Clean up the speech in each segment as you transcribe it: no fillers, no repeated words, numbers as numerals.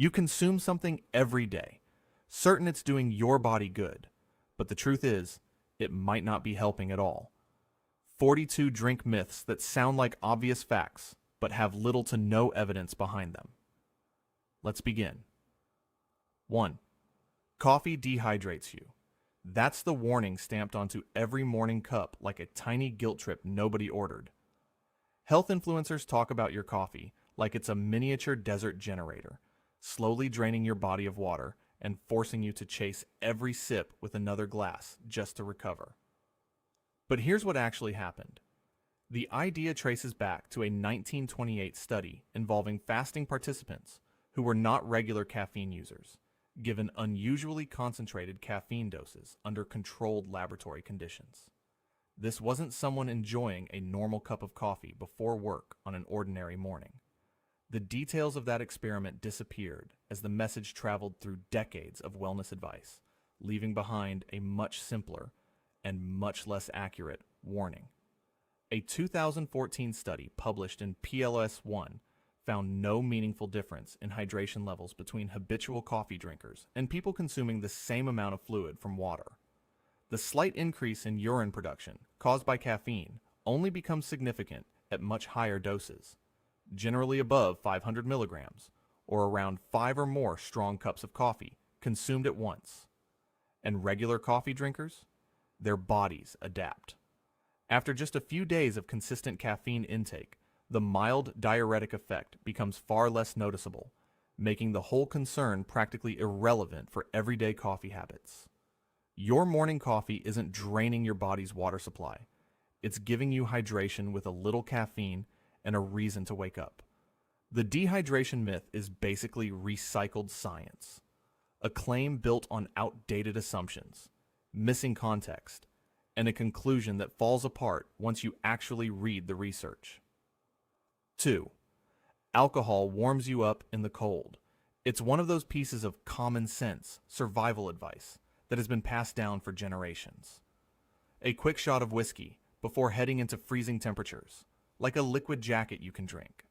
You consume something every day, certain it's doing your body good, but the truth is, it might not be helping at all. 42 drink myths that sound like obvious facts, but have little to no evidence behind them. Let's begin. 1. Coffee dehydrates you. That's the warning stamped onto every morning cup like a tiny guilt trip nobody ordered. Health influencers talk about your coffee like it's a miniature desert generator, slowly draining your body of water and forcing you to chase every sip with another glass just to recover. But here's what actually happened. The idea traces back to a 1928 study involving fasting participants who were not regular caffeine users, given unusually concentrated caffeine doses under controlled laboratory conditions. This wasn't someone enjoying a normal cup of coffee before work on an ordinary morning. The details of that experiment disappeared as the message traveled through decades of wellness advice, leaving behind a much simpler and much less accurate warning. A 2014 study published in PLOS One found no meaningful difference in hydration levels between habitual coffee drinkers and people consuming the same amount of fluid from water. The slight increase in urine production caused by caffeine only becomes significant at much higher doses, generally above 500 milligrams, or around 5 or more strong cups of coffee consumed at once. And regular coffee drinkers? Their bodies adapt. After just a few days of consistent caffeine intake, the mild diuretic effect becomes far less noticeable, making the whole concern practically irrelevant for everyday coffee habits. Your morning coffee isn't draining your body's water supply. It's giving you hydration with a little caffeine and a reason to wake up. The dehydration myth is basically recycled science, a claim built on outdated assumptions, missing context, and a conclusion that falls apart once you actually read the research. 2. Alcohol warms you up in the cold. It's one of those pieces of common sense, survival advice that has been passed down for generations. A quick shot of whiskey before heading into freezing temperatures, like a liquid jacket you can drink.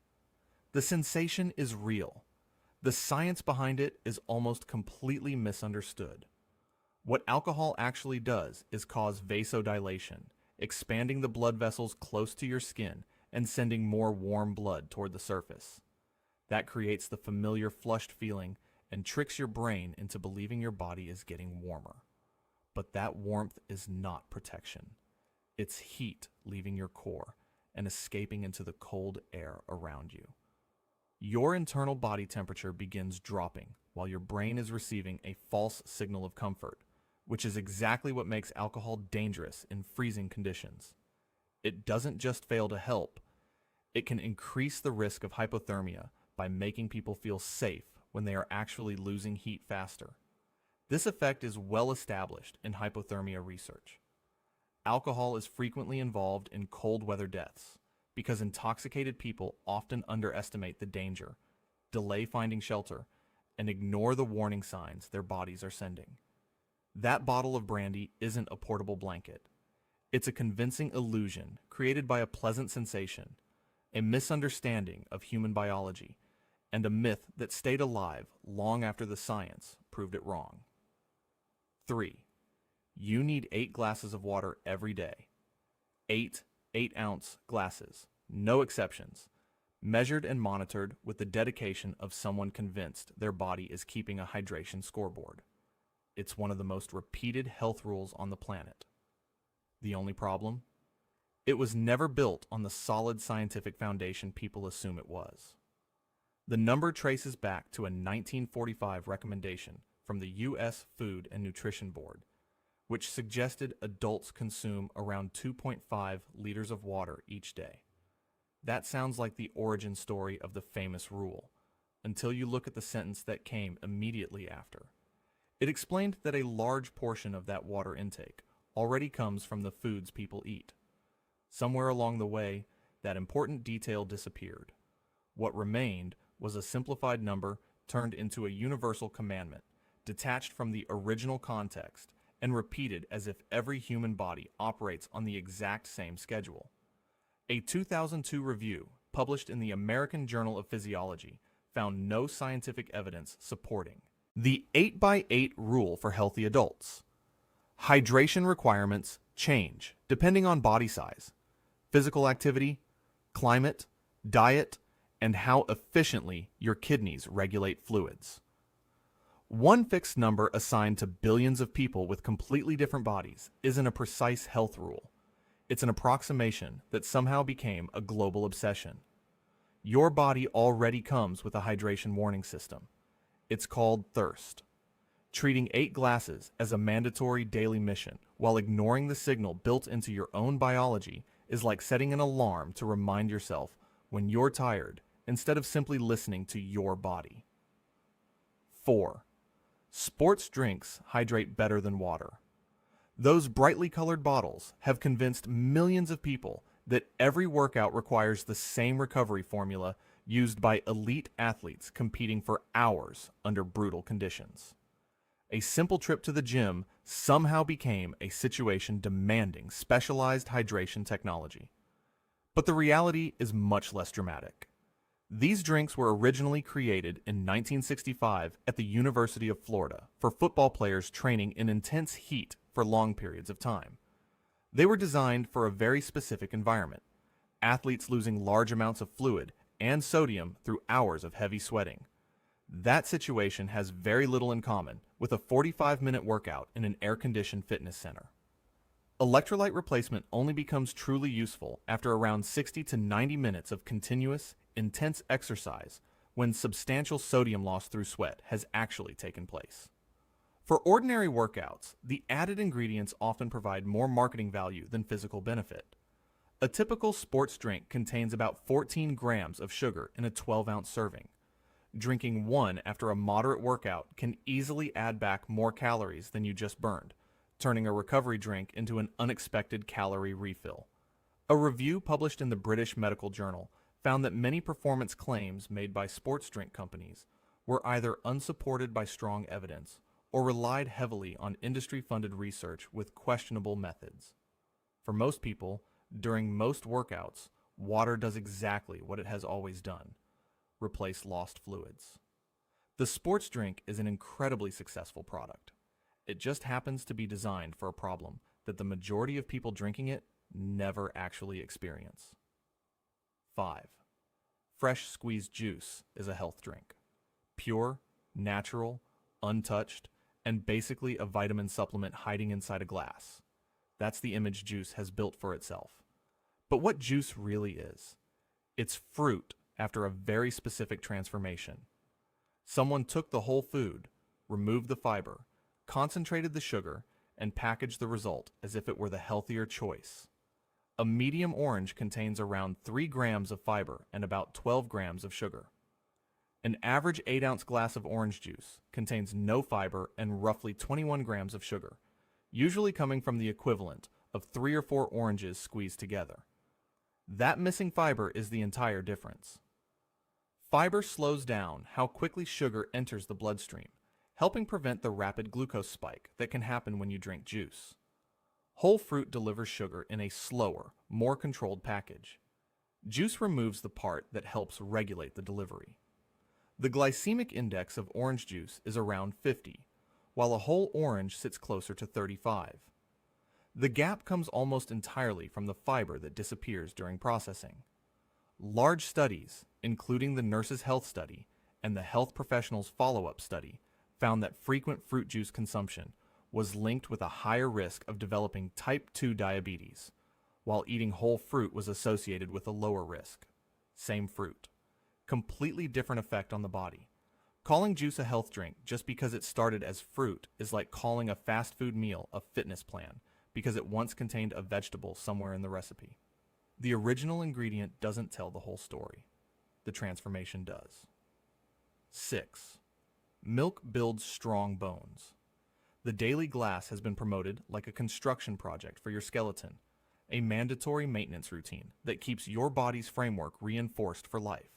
The sensation is real. The science behind it is almost completely misunderstood. What alcohol actually does is cause vasodilation, expanding the blood vessels close to your skin and sending more warm blood toward the surface. That creates the familiar flushed feeling and tricks your brain into believing your body is getting warmer. But that warmth is not protection. It's heat leaving your core and escaping into the cold air around you. Your internal body temperature begins dropping while your brain is receiving a false signal of comfort, which is exactly what makes alcohol dangerous in freezing conditions. It doesn't just fail to help, it can increase the risk of hypothermia by making people feel safe when they are actually losing heat faster. This effect is well established in hypothermia research. Alcohol is frequently involved in cold weather deaths because intoxicated people often underestimate the danger, delay finding shelter, and ignore the warning signs their bodies are sending. That bottle of brandy isn't a portable blanket. It's a convincing illusion created by a pleasant sensation, a misunderstanding of human biology, and a myth that stayed alive long after the science proved it wrong. 3. You need 8 glasses of water every day. 8 8-ounce glasses, no exceptions, measured and monitored with the dedication of someone convinced their body is keeping a hydration scoreboard. It's one of the most repeated health rules on the planet. The only problem? It was never built on the solid scientific foundation people assume it was. The number traces back to a 1945 recommendation from the U.S. Food and Nutrition Board, which suggested adults consume around 2.5 liters of water each day. That sounds like the origin story of the famous rule, until you look at the sentence that came immediately after. It explained that a large portion of that water intake already comes from the foods people eat. Somewhere along the way, that important detail disappeared. What remained was a simplified number turned into a universal commandment, detached from the original context and repeated as if every human body operates on the exact same schedule. A 2002 review, published in the American Journal of Physiology, found no scientific evidence supporting. The 8x8 rule for healthy adults. Hydration requirements change depending on body size, physical activity, climate, diet, and how efficiently your kidneys regulate fluids. One fixed number assigned to billions of people with completely different bodies isn't a precise health rule. It's an approximation that somehow became a global obsession. Your body already comes with a hydration warning system. It's called thirst. Treating 8 glasses as a mandatory daily mission while ignoring the signal built into your own biology is like setting an alarm to remind yourself when you're tired instead of simply listening to your body. 4. Sports drinks hydrate better than water. Those brightly colored bottles have convinced millions of people that every workout requires the same recovery formula used by elite athletes competing for hours under brutal conditions. A simple trip to the gym somehow became a situation demanding specialized hydration technology. But the reality is much less dramatic. These drinks were originally created in 1965 at the University of Florida for football players training in intense heat for long periods of time. They were designed for a very specific environment, athletes losing large amounts of fluid and sodium through hours of heavy sweating. That situation has very little in common with a 45-minute workout in an air-conditioned fitness center. Electrolyte replacement only becomes truly useful after around 60 to 90 minutes of continuous, intense exercise when substantial sodium loss through sweat has actually taken place. For ordinary workouts, the added ingredients often provide more marketing value than physical benefit. A typical sports drink contains about 14 grams of sugar in a 12-ounce serving. Drinking one after a moderate workout can easily add back more calories than you just burned, turning a recovery drink into an unexpected calorie refill. A review published in the British Medical Journal found that many performance claims made by sports drink companies were either unsupported by strong evidence or relied heavily on industry-funded research with questionable methods. For most people, during most workouts, water does exactly what it has always done: replace lost fluids. The sports drink is an incredibly successful product. It just happens to be designed for a problem that the majority of people drinking it never actually experience. 5. Fresh squeezed juice is a health drink. Pure, natural, untouched, and basically a vitamin supplement hiding inside a glass. That's the image juice has built for itself. But what juice really is? It's fruit after a very specific transformation. Someone took the whole food, removed the fiber, concentrated the sugar, and packaged the result as if it were the healthier choice. A medium orange contains around 3 grams of fiber and about 12 grams of sugar. An average 8-ounce glass of orange juice contains no fiber and roughly 21 grams of sugar, usually coming from the equivalent of 3 or 4 oranges squeezed together. That missing fiber is the entire difference. Fiber slows down how quickly sugar enters the bloodstream, helping prevent the rapid glucose spike that can happen when you drink juice. Whole fruit delivers sugar in a slower, more controlled package. Juice removes the part that helps regulate the delivery. The glycemic index of orange juice is around 50, while a whole orange sits closer to 35. The gap comes almost entirely from the fiber that disappears during processing. Large studies, including the Nurses' Health Study and the Health Professionals Follow-Up Study, found that frequent fruit juice consumption was linked with a higher risk of developing type 2 diabetes, while eating whole fruit was associated with a lower risk. Same fruit. Completely different effect on the body. Calling juice a health drink just because it started as fruit is like calling a fast food meal a fitness plan because it once contained a vegetable somewhere in the recipe. The original ingredient doesn't tell the whole story. The transformation does. 6. Milk builds strong bones. The daily glass has been promoted like a construction project for your skeleton, a mandatory maintenance routine that keeps your body's framework reinforced for life.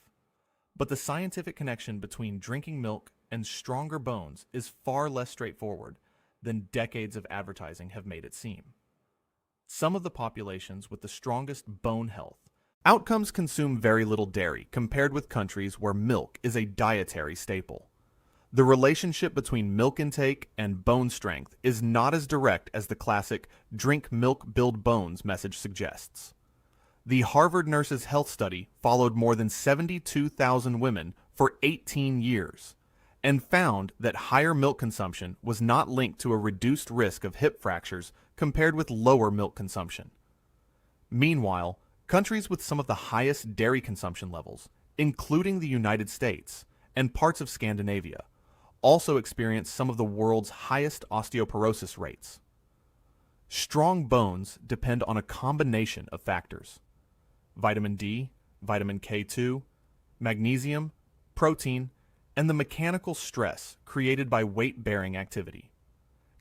But the scientific connection between drinking milk and stronger bones is far less straightforward than decades of advertising have made it seem. Some of the populations with the strongest bone health Outcomes consume very little dairy compared with countries where milk is a dietary staple. The relationship between milk intake and bone strength is not as direct as the classic drink milk, build bones message suggests. The Harvard Nurses' Health Study followed more than 72,000 women for 18 years and found that higher milk consumption was not linked to a reduced risk of hip fractures compared with lower milk consumption. Meanwhile, countries with some of the highest dairy consumption levels, including the United States and parts of Scandinavia, also experience some of the world's highest osteoporosis rates. Strong bones depend on a combination of factors: vitamin D, vitamin K2, magnesium, protein, and the mechanical stress created by weight-bearing activity.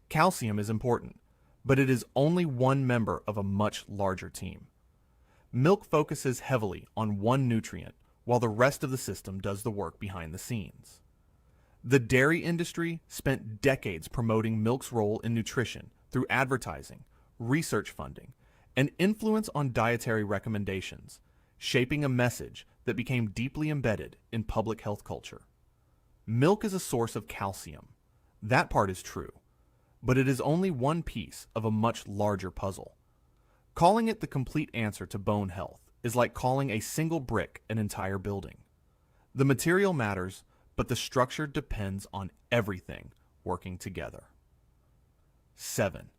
Calcium is important, but it is only one member of a much larger team. Milk focuses heavily on one nutrient, while the rest of the system does the work behind the scenes. The dairy industry spent decades promoting milk's role in nutrition through advertising, research funding, and influence on dietary recommendations, shaping a message that became deeply embedded in public health culture. Milk is a source of calcium. That part is true, but it is only one piece of a much larger puzzle. Calling it the complete answer to bone health is like calling a single brick an entire building. The material matters, but the structure depends on everything working together. 7.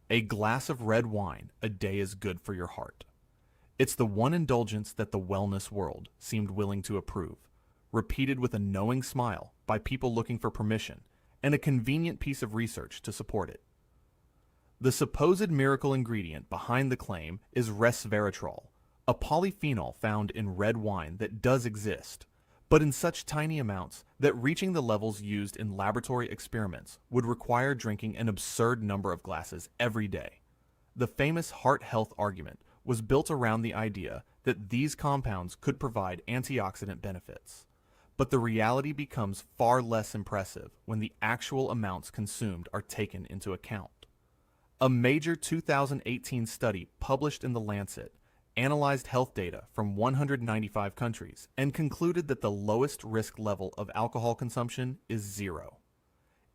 A glass of red wine a day is good for your heart. It's the one indulgence that the wellness world seemed willing to approve, repeated with a knowing smile by people looking for permission and a convenient piece of research to support it. The supposed miracle ingredient behind the claim is resveratrol, a polyphenol found in red wine that does exist, but in such tiny amounts that reaching the levels used in laboratory experiments would require drinking an absurd number of glasses every day. The famous heart health argument was built around the idea that these compounds could provide antioxidant benefits. But the reality becomes far less impressive when the actual amounts consumed are taken into account. A major 2018 study published in The Lancet analyzed health data from 195 countries and concluded that the lowest risk level of alcohol consumption is 0.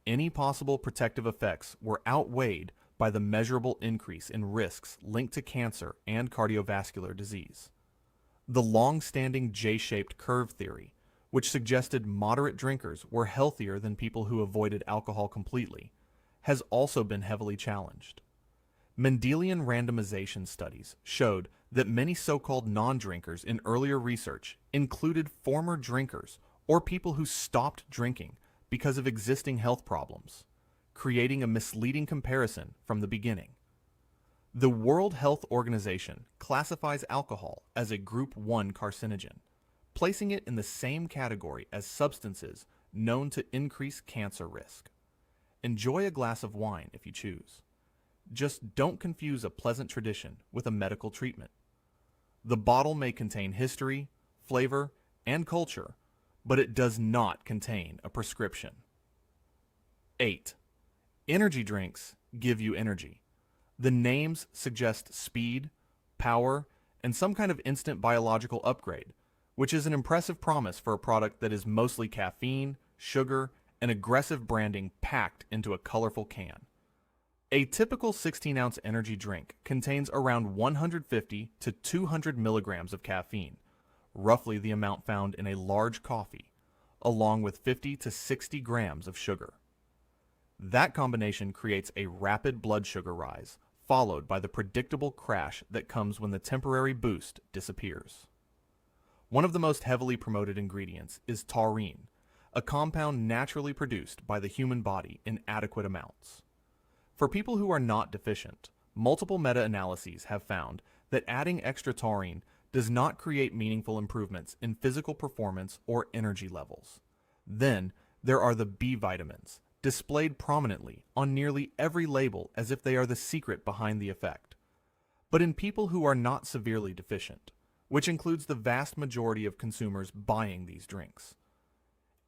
Any possible protective effects were outweighed by the measurable increase in risks linked to cancer and cardiovascular disease. The long-standing J-shaped curve theory, which suggested moderate drinkers were healthier than people who avoided alcohol completely, has also been heavily challenged. Mendelian randomization studies showed that many so-called non-drinkers in earlier research included former drinkers or people who stopped drinking because of existing health problems, creating a misleading comparison from the beginning. The World Health Organization classifies alcohol as a Group 1 carcinogen, placing it in the same category as substances known to increase cancer risk. Enjoy a glass of wine if you choose. Just don't confuse a pleasant tradition with a medical treatment. The bottle may contain history, flavor, and culture, but it does not contain a prescription. 8. Energy drinks give you energy. The names suggest speed, power, and some kind of instant biological upgrade, which is an impressive promise for a product that is mostly caffeine, sugar, and aggressive branding packed into a colorful can. A typical 16-ounce energy drink contains around 150 to 200 milligrams of caffeine, roughly the amount found in a large coffee, along with 50 to 60 grams of sugar. That combination creates a rapid blood sugar rise, followed by the predictable crash that comes when the temporary boost disappears. One of the most heavily promoted ingredients is taurine, a compound naturally produced by the human body in adequate amounts. For people who are not deficient, multiple meta-analyses have found that adding extra taurine does not create meaningful improvements in physical performance or energy levels. Then, there are the B vitamins, displayed prominently on nearly every label as if they are the secret behind the effect. But in people who are not severely deficient, which includes the vast majority of consumers buying these drinks,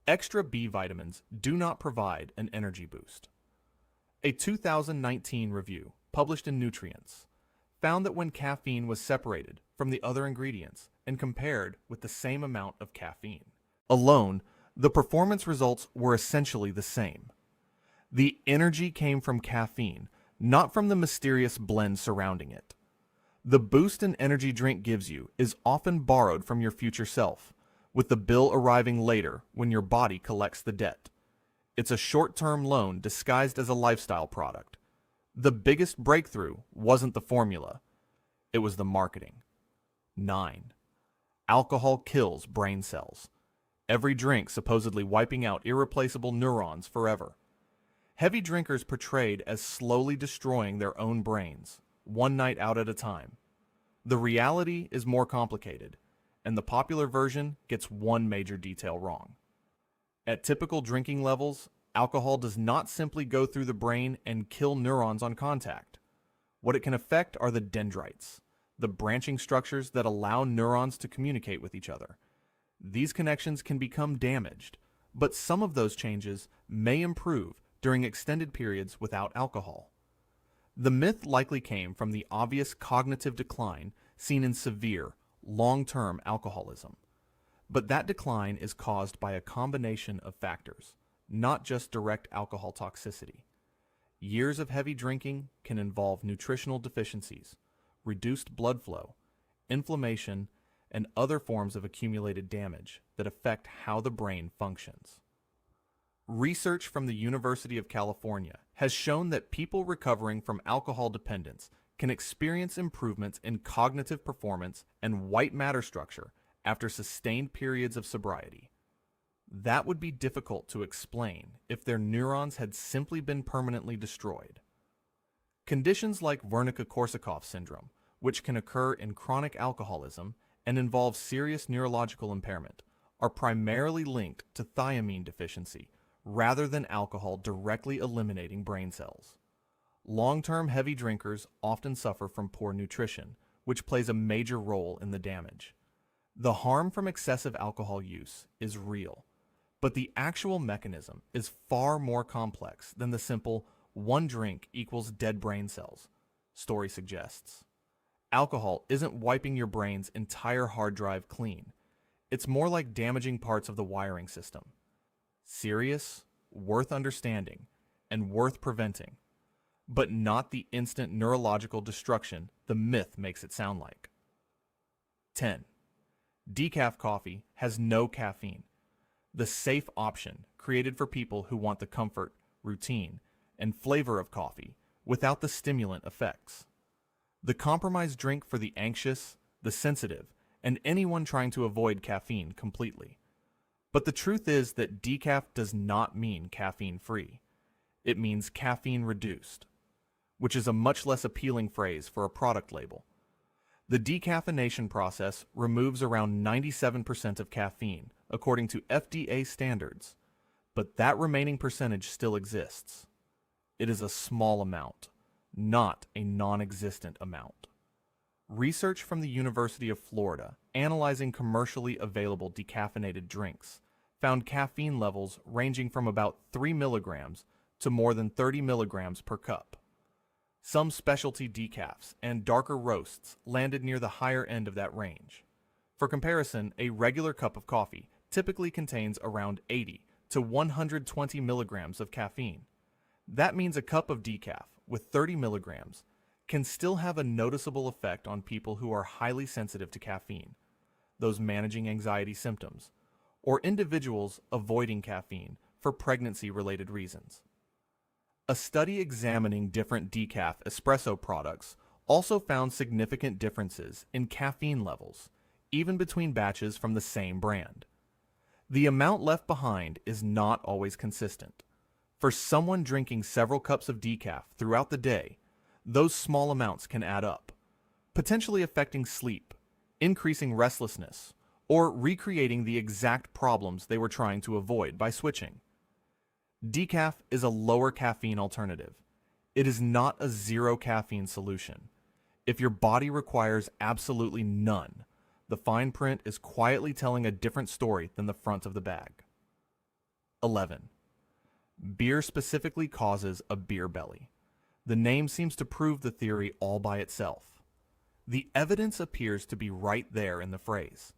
extra B vitamins do not provide an energy boost. A 2019 review, published in Nutrients, found that when caffeine was separated from the other ingredients and compared with the same amount of caffeine alone, the performance results were essentially the same. The energy came from caffeine, not from the mysterious blend surrounding it. The boost an energy drink gives you is often borrowed from your future self, with the bill arriving later when your body collects the debt. It's a short-term loan disguised as a lifestyle product. The biggest breakthrough wasn't the formula, it was the marketing. 9. Alcohol kills brain cells. Every drink supposedly wiping out irreplaceable neurons forever. Heavy drinkers portrayed as slowly destroying their own brains, one night out at a time. The reality is more complicated, and the popular version gets one major detail wrong. At typical drinking levels, alcohol does not simply go through the brain and kill neurons on contact. What it can affect are the dendrites, the branching structures that allow neurons to communicate with each other. These connections can become damaged, but some of those changes may improve during extended periods without alcohol. The myth likely came from the obvious cognitive decline seen in severe, long-term alcoholism. But that decline is caused by a combination of factors, not just direct alcohol toxicity. Years of heavy drinking can involve nutritional deficiencies, reduced blood flow, inflammation, and other forms of accumulated damage that affect how the brain functions. Research from the University of California has shown that people recovering from alcohol dependence can experience improvements in cognitive performance and white matter structure after sustained periods of sobriety. That would be difficult to explain if their neurons had simply been permanently destroyed. Conditions like Wernicke-Korsakoff syndrome, which can occur in chronic alcoholism and involve serious neurological impairment, are primarily linked to thiamine deficiency rather than alcohol directly eliminating brain cells. Long-term heavy drinkers often suffer from poor nutrition, which plays a major role in the damage. The harm from excessive alcohol use is real, but the actual mechanism is far more complex than the simple one drink equals dead brain cells story suggests. Alcohol isn't wiping your brain's entire hard drive clean. It's more like damaging parts of the wiring system. Serious, worth understanding, and worth preventing, but not the instant neurological destruction the myth makes it sound like. 10. Decaf coffee has no caffeine. The safe option created for people who want the comfort, routine, and flavor of coffee without the stimulant effects. The compromise drink for the anxious, the sensitive, and anyone trying to avoid caffeine completely. But the truth is that decaf does not mean caffeine-free. It means caffeine-reduced, which is a much less appealing phrase for a product label. The decaffeination process removes around 97% of caffeine, according to FDA standards, but that remaining percentage still exists. It is a small amount, not a non-existent amount. Research from the University of Florida analyzing commercially available decaffeinated drinks found caffeine levels ranging from about 3 milligrams to more than 30 milligrams per cup. Some specialty decafs and darker roasts landed near the higher end of that range. For comparison, a regular cup of coffee typically contains around 80 to 120 milligrams of caffeine. That means a cup of decaf with 30 milligrams can still have a noticeable effect on people who are highly sensitive to caffeine, those managing anxiety symptoms, or individuals avoiding caffeine for pregnancy-related reasons. A study examining different decaf espresso products also found significant differences in caffeine levels, even between batches from the same brand. The amount left behind is not always consistent. For someone drinking several cups of decaf throughout the day, those small amounts can add up, potentially affecting sleep, increasing restlessness, or recreating the exact problems they were trying to avoid by switching. Decaf is a lower caffeine alternative. It is not a zero caffeine solution. If your body requires absolutely none, the fine print is quietly telling a different story than the front of the bag. 11. Beer specifically causes a beer belly. The name seems to prove the theory all by itself. The evidence appears to be right there in the phrase.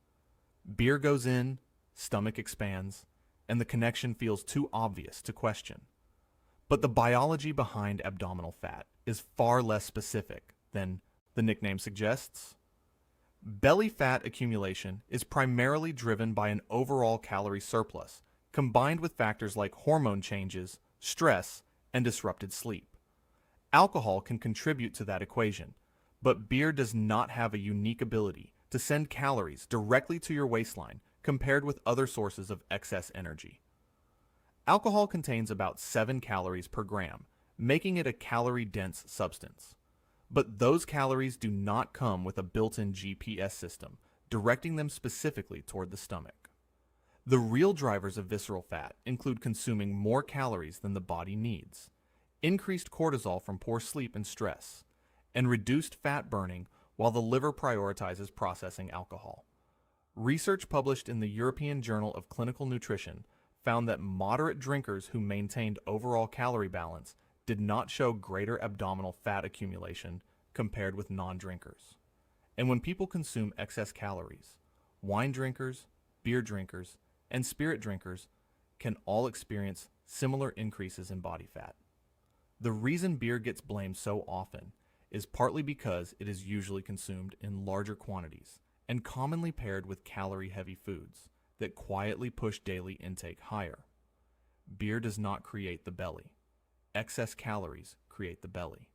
Beer goes in, stomach expands, and the connection feels too obvious to question. But the biology behind abdominal fat is far less specific than the nickname suggests. Belly fat accumulation is primarily driven by an overall calorie surplus, combined with factors like hormone changes, stress, and disrupted sleep. Alcohol can contribute to that equation, but beer does not have a unique ability to send calories directly to your waistline compared with other sources of excess energy. Alcohol contains about 7 calories per gram, making it a calorie-dense substance. But those calories do not come with a built-in GPS system, directing them specifically toward the stomach. The real drivers of visceral fat include consuming more calories than the body needs, increased cortisol from poor sleep and stress, and reduced fat burning while the liver prioritizes processing alcohol. Research published in the European Journal of Clinical Nutrition found that moderate drinkers who maintained overall calorie balance did not show greater abdominal fat accumulation compared with non-drinkers. And when people consume excess calories, wine drinkers, beer drinkers, and spirit drinkers can all experience similar increases in body fat. The reason beer gets blamed so often is partly because it is usually consumed in larger quantities and commonly paired with calorie-heavy foods that quietly push daily intake higher. Beer does not create the belly. Excess calories create the belly.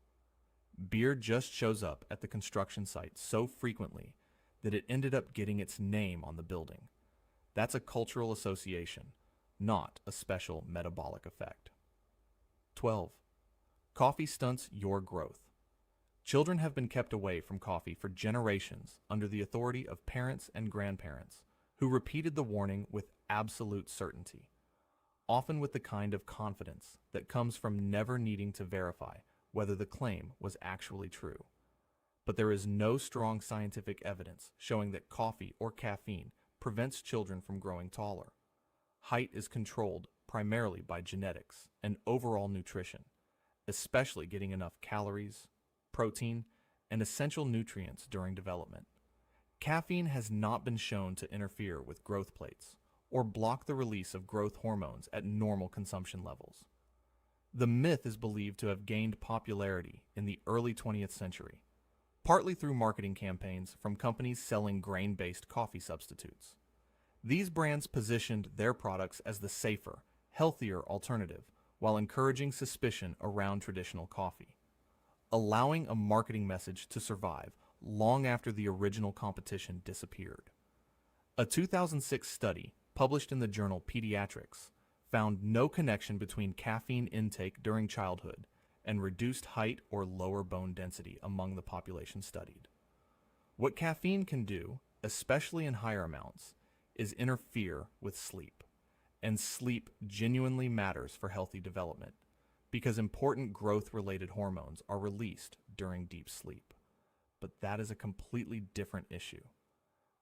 Beer just shows up at the construction site so frequently that it ended up getting its name on the building. That's a cultural association, not a special metabolic effect. 12. Coffee stunts your growth. Children have been kept away from coffee for generations under the authority of parents and grandparents who repeated the warning with absolute certainty, often with the kind of confidence that comes from never needing to verify whether the claim was actually true. But there is no strong scientific evidence showing that coffee or caffeine prevents children from growing taller. Height is controlled primarily by genetics and overall nutrition, especially getting enough calories, protein, and essential nutrients during development. Caffeine has not been shown to interfere with growth plates or block the release of growth hormones at normal consumption levels. The myth is believed to have gained popularity in the early 20th century, partly through marketing campaigns from companies selling grain-based coffee substitutes. These brands positioned their products as the safer, healthier alternative while encouraging suspicion around traditional coffee, allowing a marketing message to survive long after the original competition disappeared. A 2006 study published in the journal Pediatrics found no connection between caffeine intake during childhood and reduced height or lower bone density among the population studied. What caffeine can do, especially in higher amounts, is interfere with sleep. And sleep genuinely matters for healthy development because important growth-related hormones are released during deep sleep. But that is a completely different issue.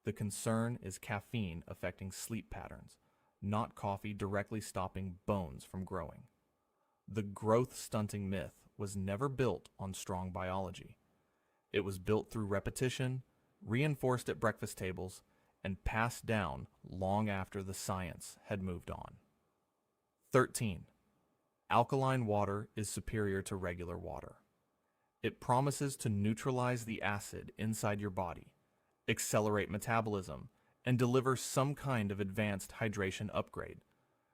The concern is caffeine affecting sleep patterns, not coffee directly stopping bones from growing. The growth-stunting myth was never built on strong biology. It was built through repetition, reinforced at breakfast tables, and passed down long after the science had moved on. 13. Alkaline water is superior to regular water. It promises to neutralize the acid inside your body, accelerate metabolism, and deliver some kind of advanced hydration upgrade,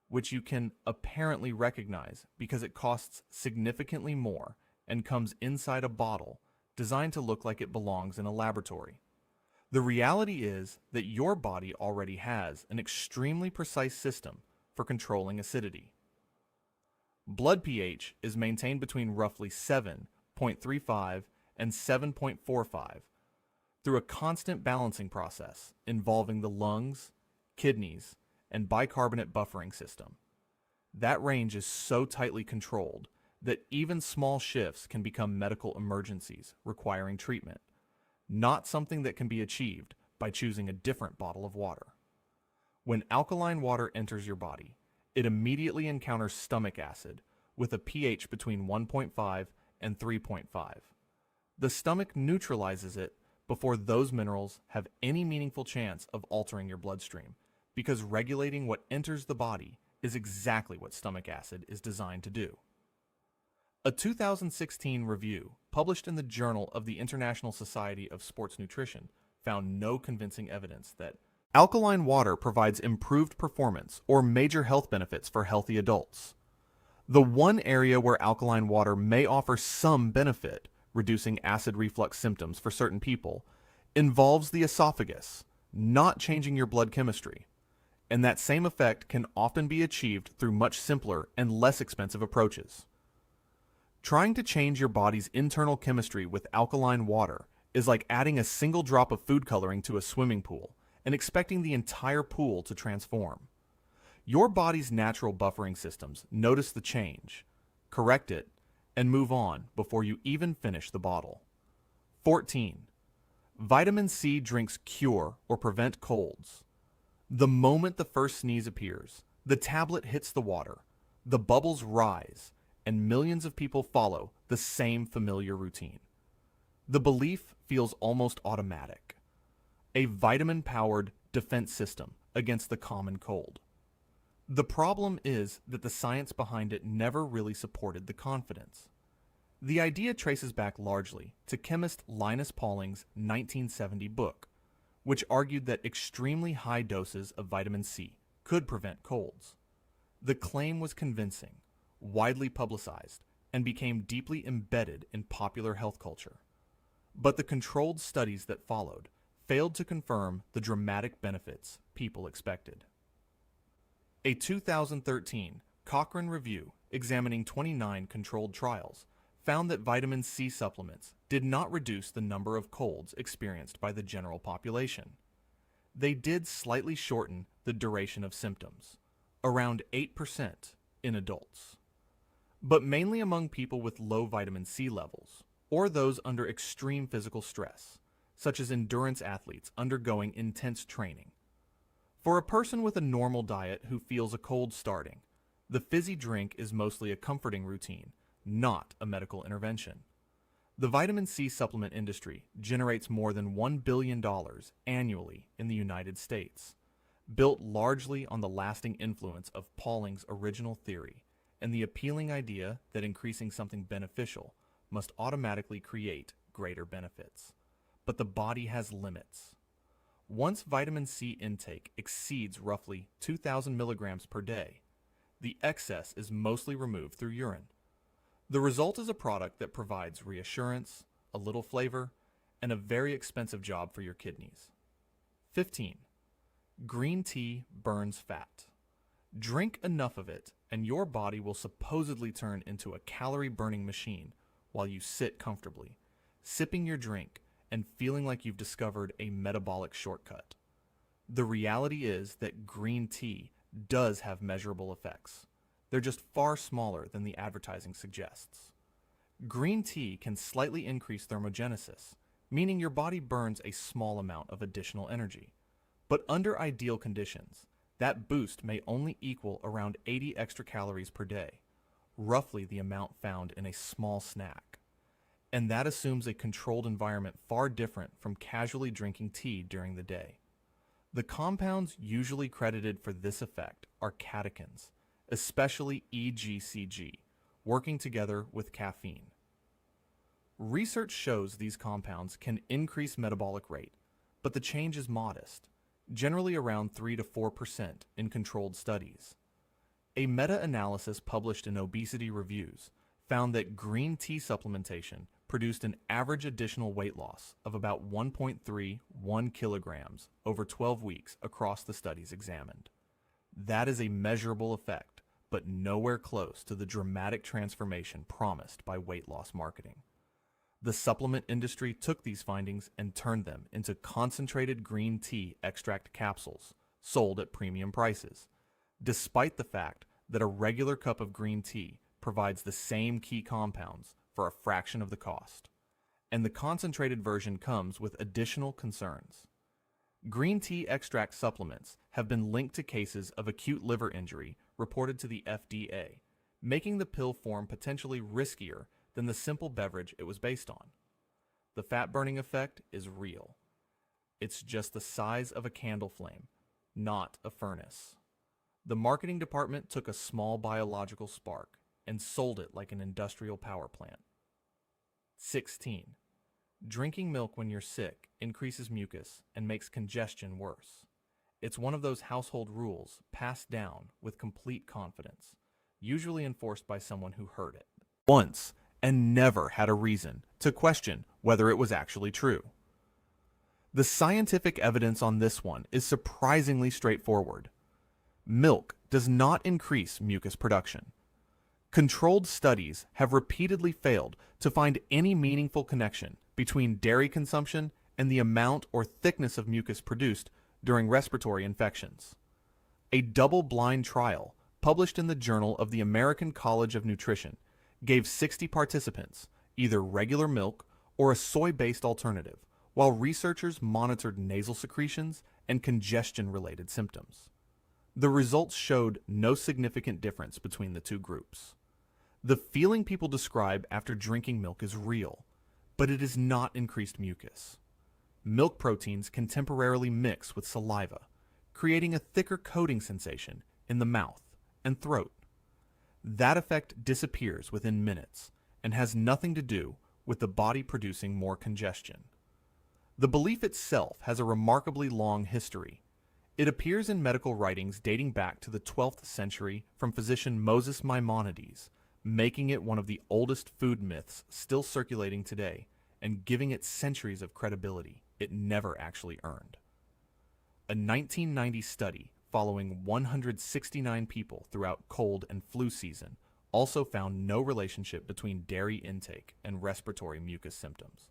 which you can apparently recognize because it costs significantly more and comes inside a bottle designed to look like it belongs in a laboratory. The reality is that your body already has an extremely precise system for controlling acidity. Blood pH is maintained between roughly 7.35 and 7.45 through a constant balancing process involving the lungs, kidneys, and bicarbonate buffering system. That range is so tightly controlled that even small shifts can become medical emergencies requiring treatment, not something that can be achieved by choosing a different bottle of water. When alkaline water enters your body, it immediately encounters stomach acid with a pH between 1.5 and 3.5. The stomach neutralizes it before those minerals have any meaningful chance of altering your bloodstream, because regulating what enters the body is exactly what stomach acid is designed to do. A 2016 review published in the Journal of the International Society of Sports Nutrition found no convincing evidence that alkaline water provides improved performance or major health benefits for healthy adults. The one area where alkaline water may offer some benefit, reducing acid reflux symptoms for certain people, involves the esophagus, not changing your blood chemistry. And that same effect can often be achieved through much simpler and less expensive approaches. Trying to change your body's internal chemistry with alkaline water is like adding a single drop of food coloring to a swimming pool and expecting the entire pool to transform. Your body's natural buffering systems notice the change, correct it, and move on before you even finish the bottle. 14. Vitamin C drinks cure or prevent colds. The moment the first sneeze appears, the tablet hits the water, the bubbles rise, and millions of people follow the same familiar routine. The belief feels almost automatic. A vitamin-powered defense system against the common cold. The problem is that the science behind it never really supported the confidence. The idea traces back largely to chemist Linus Pauling's 1970 book, which argued that extremely high doses of vitamin C could prevent colds. The claim was convincing, widely publicized, and became deeply embedded in popular health culture. But the controlled studies that followed failed to confirm the dramatic benefits people expected. A 2013 Cochrane review examining 29 controlled trials found that vitamin C supplements did not reduce the number of colds experienced by the general population. They did slightly shorten the duration of symptoms, around 8% in adults, but mainly among people with low vitamin C levels or those under extreme physical stress, such as endurance athletes undergoing intense training. For a person with a normal diet who feels a cold starting, the fizzy drink is mostly a comforting routine, not a medical intervention. The vitamin C supplement industry generates more than $1 billion annually in the United States, built largely on the lasting influence of Pauling's original theory and the appealing idea that increasing something beneficial must automatically create greater benefits. But the body has limits. Once vitamin C intake exceeds roughly 2,000 milligrams per day, the excess is mostly removed through urine. The result is a product that provides reassurance, a little flavor, and a very expensive job for your kidneys. 15. Green tea burns fat. Drink enough of it, and your body will supposedly turn into a calorie-burning machine while you sit comfortably, sipping your drink and feeling like you've discovered a metabolic shortcut. The reality is that green tea does have measurable effects. They're just far smaller than the advertising suggests. Green tea can slightly increase thermogenesis, meaning your body burns a small amount of additional energy. But under ideal conditions, that boost may only equal around 80 extra calories per day, roughly the amount found in a small snack. And that assumes a controlled environment far different from casually drinking tea during the day. The compounds usually credited for this effect are catechins, especially EGCG, working together with caffeine. Research shows these compounds can increase metabolic rate, but the change is modest, generally around 3 to 4% in controlled studies. A meta-analysis published in Obesity Reviews found that green tea supplementation produced an average additional weight loss of about 1.31 kilograms over 12 weeks across the studies examined. That is a measurable effect, but nowhere close to the dramatic transformation promised by weight loss marketing. The supplement industry took these findings and turned them into concentrated green tea extract capsules sold at premium prices, despite the fact that a regular cup of green tea provides the same key compounds for a fraction of the cost. And the concentrated version comes with additional concerns. Green tea extract supplements have been linked to cases of acute liver injury reported to the FDA, making the pill form potentially riskier than the simple beverage it was based on. the fat-burning effect is real. It's just the size of a candle flame, not a furnace. The marketing department took a small biological spark and sold it like an industrial power plant. 16. Drinking milk when you're sick increases mucus and makes congestion worse. It's one of those household rules passed down with complete confidence, usually enforced by someone who heard it once and never had a reason to question whether it was actually true. The scientific evidence on this one is surprisingly straightforward. Milk does not increase mucus production. Controlled studies have repeatedly failed to find any meaningful connection between dairy consumption and the amount or thickness of mucus produced during respiratory infections. A double-blind trial published in the Journal of the American College of Nutrition gave 60 participants either regular milk or a soy-based alternative, while researchers monitored nasal secretions and congestion-related symptoms. The results showed no significant difference between the two groups. The feeling people describe after drinking milk is real, but it is not increased mucus. Milk proteins can temporarily mix with saliva, creating a thicker coating sensation in the mouth and throat. That effect disappears within minutes and has nothing to do with the body producing more congestion. The belief itself has a remarkably long history. It appears in medical writings dating back to the 12th century from physician Moses Maimonides, making it one of the oldest food myths still circulating today and giving it centuries of credibility it never actually earned. A 1990 study following 169 people throughout cold and flu season also found no relationship between dairy intake and respiratory mucus symptoms.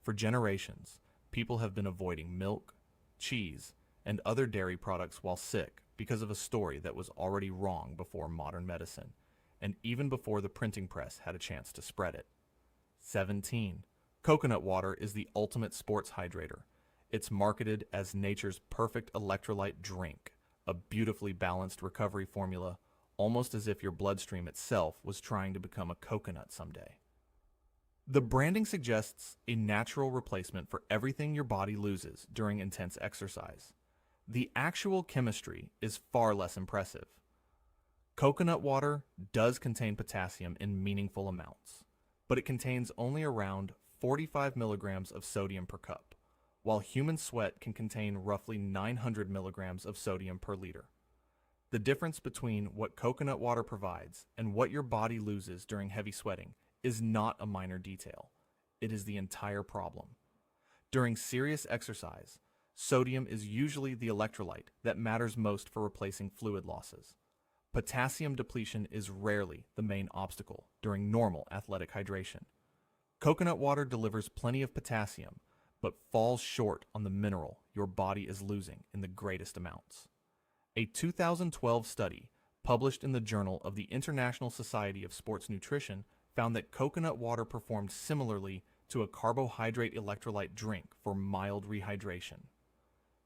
For generations, people have been avoiding milk, cheese, and other dairy products while sick because of a story that was already wrong before modern medicine, and even before the printing press had a chance to spread it. 17. Coconut water is the ultimate sports hydrator. It's marketed as nature's perfect electrolyte drink, a beautifully balanced recovery formula, almost as if your bloodstream itself was trying to become a coconut someday. The branding suggests a natural replacement for everything your body loses during intense exercise. The actual chemistry is far less impressive. Coconut water does contain potassium in meaningful amounts, but it contains only around 45 milligrams of sodium per cup, while human sweat can contain roughly 900 milligrams of sodium per liter. The difference between what coconut water provides and what your body loses during heavy sweating is not a minor detail. It is the entire problem. During serious exercise, sodium is usually the electrolyte that matters most for replacing fluid losses. Potassium depletion is rarely the main obstacle during normal athletic hydration. Coconut water delivers plenty of potassium, but falls short on the mineral your body is losing in the greatest amounts. A 2012 study published in the Journal of the International Society of Sports Nutrition found that coconut water performed similarly to a carbohydrate electrolyte drink for mild rehydration.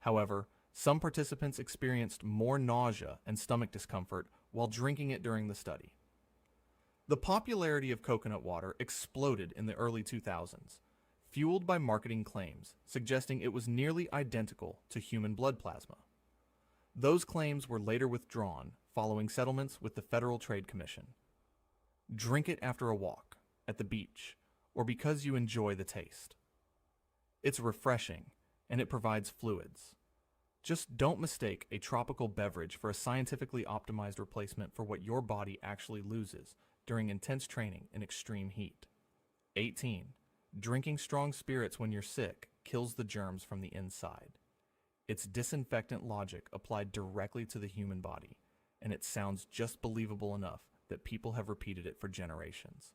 However, some participants experienced more nausea and stomach discomfort while drinking it during the study. The popularity of coconut water exploded in the early 2000s, fueled by marketing claims suggesting it was nearly identical to human blood plasma. Those claims were later withdrawn following settlements with the Federal Trade Commission. Drink it after a walk, at the beach, or because you enjoy the taste. It's refreshing, and it provides fluids. Just don't mistake a tropical beverage for a scientifically optimized replacement for what your body actually loses during intense training in extreme heat. 18. Drinking strong spirits when you're sick kills the germs from the inside. It's disinfectant logic applied directly to the human body, and it sounds just believable enough that people have repeated it for generations.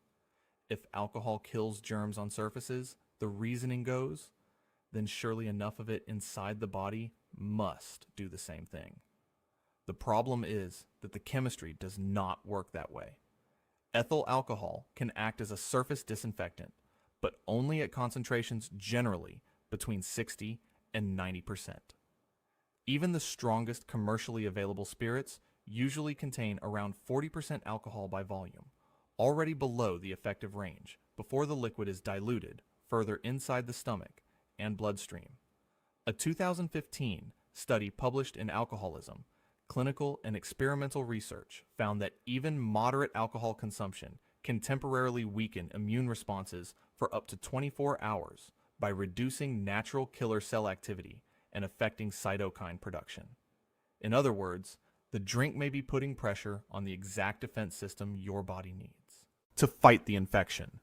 If alcohol kills germs on surfaces, the reasoning goes, then surely enough of it inside the body must do the same thing. The problem is that the chemistry does not work that way. Ethyl alcohol can act as a surface disinfectant, but only at concentrations generally between 60 and 90%. Even the strongest commercially available spirits usually contain around 40% alcohol by volume, already below the effective range before the liquid is diluted further inside the stomach and bloodstream. A 2015 study published in Alcoholism, Clinical and Experimental Research found that even moderate alcohol consumption can temporarily weaken immune responses for up to 24 hours by reducing natural killer cell activity and affecting cytokine production. In other words, the drink may be putting pressure on the exact defense system your body needs to fight the infection.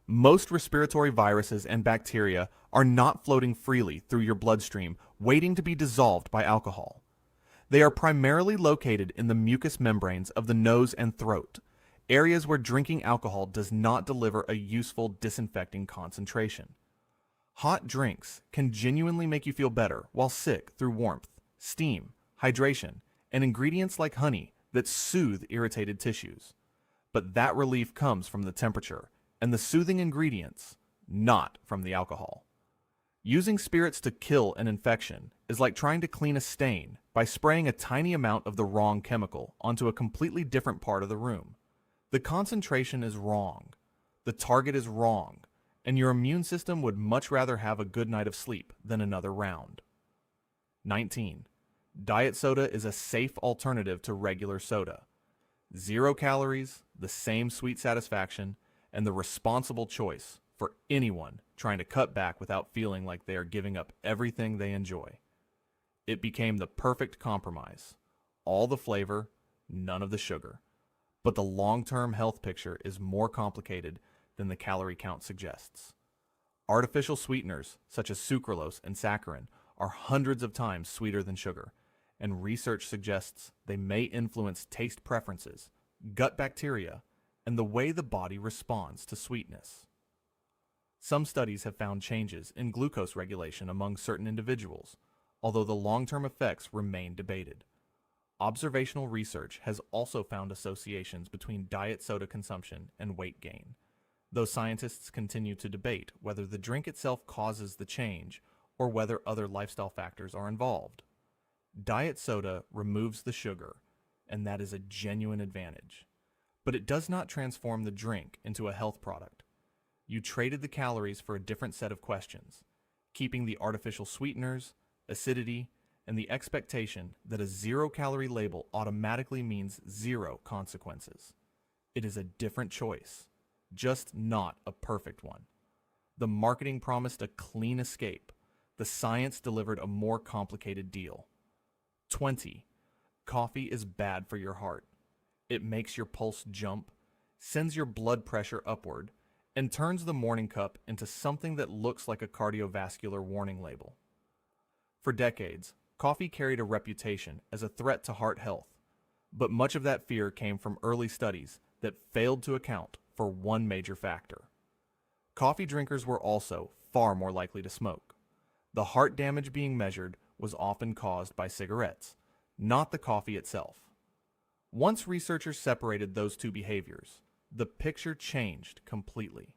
Most respiratory viruses and bacteria are not floating freely through your bloodstream, waiting to be dissolved by alcohol. They are primarily located in the mucous membranes of the nose and throat, areas where drinking alcohol does not deliver a useful disinfecting concentration. Hot drinks can genuinely make you feel better while sick through warmth, steam, hydration, and ingredients like honey that soothe irritated tissues. But that relief comes from the temperature and the soothing ingredients, not from the alcohol. Using spirits to kill an infection is like trying to clean a stain by spraying a tiny amount of the wrong chemical onto a completely different part of the room. The concentration is wrong, the target is wrong, and your immune system would much rather have a good night of sleep than another round. 19. Diet soda is a safe alternative to regular soda. 0 calories, the same sweet satisfaction, and the responsible choice for anyone trying to cut back without feeling like they are giving up everything they enjoy. It became the perfect compromise. All the flavor, none of the sugar. But the long-term health picture is more complicated than the calorie count suggests. Artificial sweeteners, such as sucralose and saccharin, are hundreds of times sweeter than sugar, and research suggests they may influence taste preferences, gut bacteria, and the way the body responds to sweetness. Some studies have found changes in glucose regulation among certain individuals, although the long-term effects remain debated. Observational research has also found associations between diet soda consumption and weight gain, though scientists continue to debate whether the drink itself causes the change or whether other lifestyle factors are involved. Diet soda removes the sugar, and that is a genuine advantage. But it does not transform the drink into a health product. You traded the calories for a different set of questions, keeping the artificial sweeteners, acidity, and the expectation that a 0-calorie label automatically means 0 consequences. It is a different choice, just not a perfect one. The marketing promised a clean escape. The science delivered a more complicated deal. 20. Coffee is bad for your heart. It makes your pulse jump, sends your blood pressure upward, and turns the morning cup into something that looks like a cardiovascular warning label. For decades, coffee carried a reputation as a threat to heart health, but much of that fear came from early studies that failed to account for one major factor. Coffee drinkers were also far more likely to smoke. The heart damage being measured was often caused by cigarettes, not the coffee itself. Once researchers separated those two behaviors, the picture changed completely.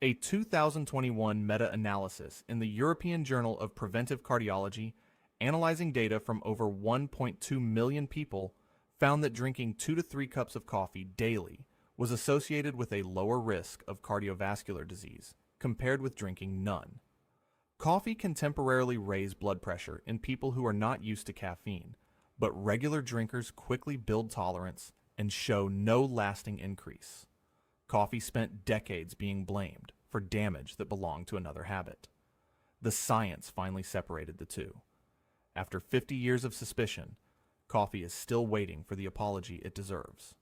A 2021 meta-analysis in the European Journal of Preventive Cardiology, analyzing data from over 1.2 million people, found that drinking 2 to 3 cups of coffee daily was associated with a lower risk of cardiovascular disease compared with drinking none. Coffee can temporarily raise blood pressure in people who are not used to caffeine, but regular drinkers quickly build tolerance and show no lasting increase. Coffee spent decades being blamed for damage that belonged to another habit. The science finally separated the two. After 50 years of suspicion, coffee is still waiting for the apology it deserves.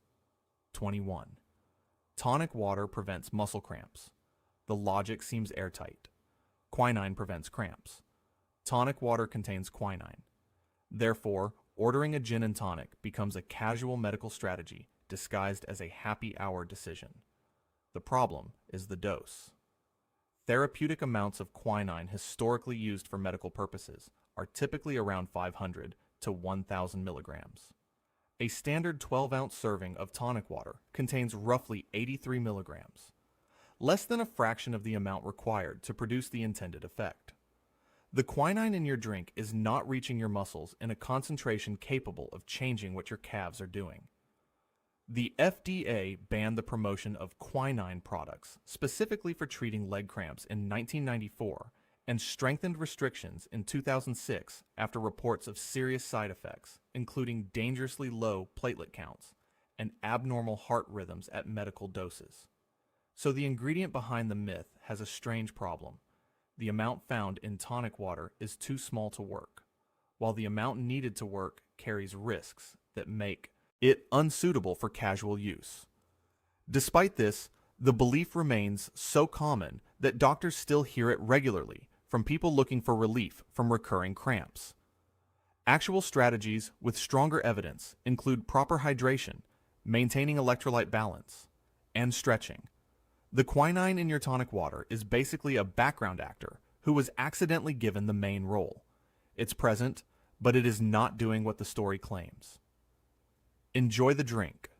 21. Tonic water prevents muscle cramps. The logic seems airtight. Quinine prevents cramps. Tonic water contains quinine. Therefore, ordering a gin and tonic becomes a casual medical strategy disguised as a happy hour decision. The problem is the dose. Therapeutic amounts of quinine historically used for medical purposes are typically around 500 to 1,000 milligrams. A standard 12-ounce serving of tonic water contains roughly 83 milligrams, less than a fraction of the amount required to produce the intended effect. The quinine in your drink is not reaching your muscles in a concentration capable of changing what your calves are doing. The FDA banned the promotion of quinine products, specifically for treating leg cramps, in 1994 and strengthened restrictions in 2006 after reports of serious side effects, including dangerously low platelet counts and abnormal heart rhythms at medical doses. So the ingredient behind the myth has a strange problem. The amount found in tonic water is too small to work, while the amount needed to work carries risks that make it unsuitable for casual use. Despite this, the belief remains so common that doctors still hear it regularly from people looking for relief from recurring cramps. Actual strategies with stronger evidence include proper hydration, maintaining electrolyte balance, and stretching. The quinine in your tonic water is basically a background actor who was accidentally given the main role. It's present, but it is not doing what the story claims. Enjoy the drink.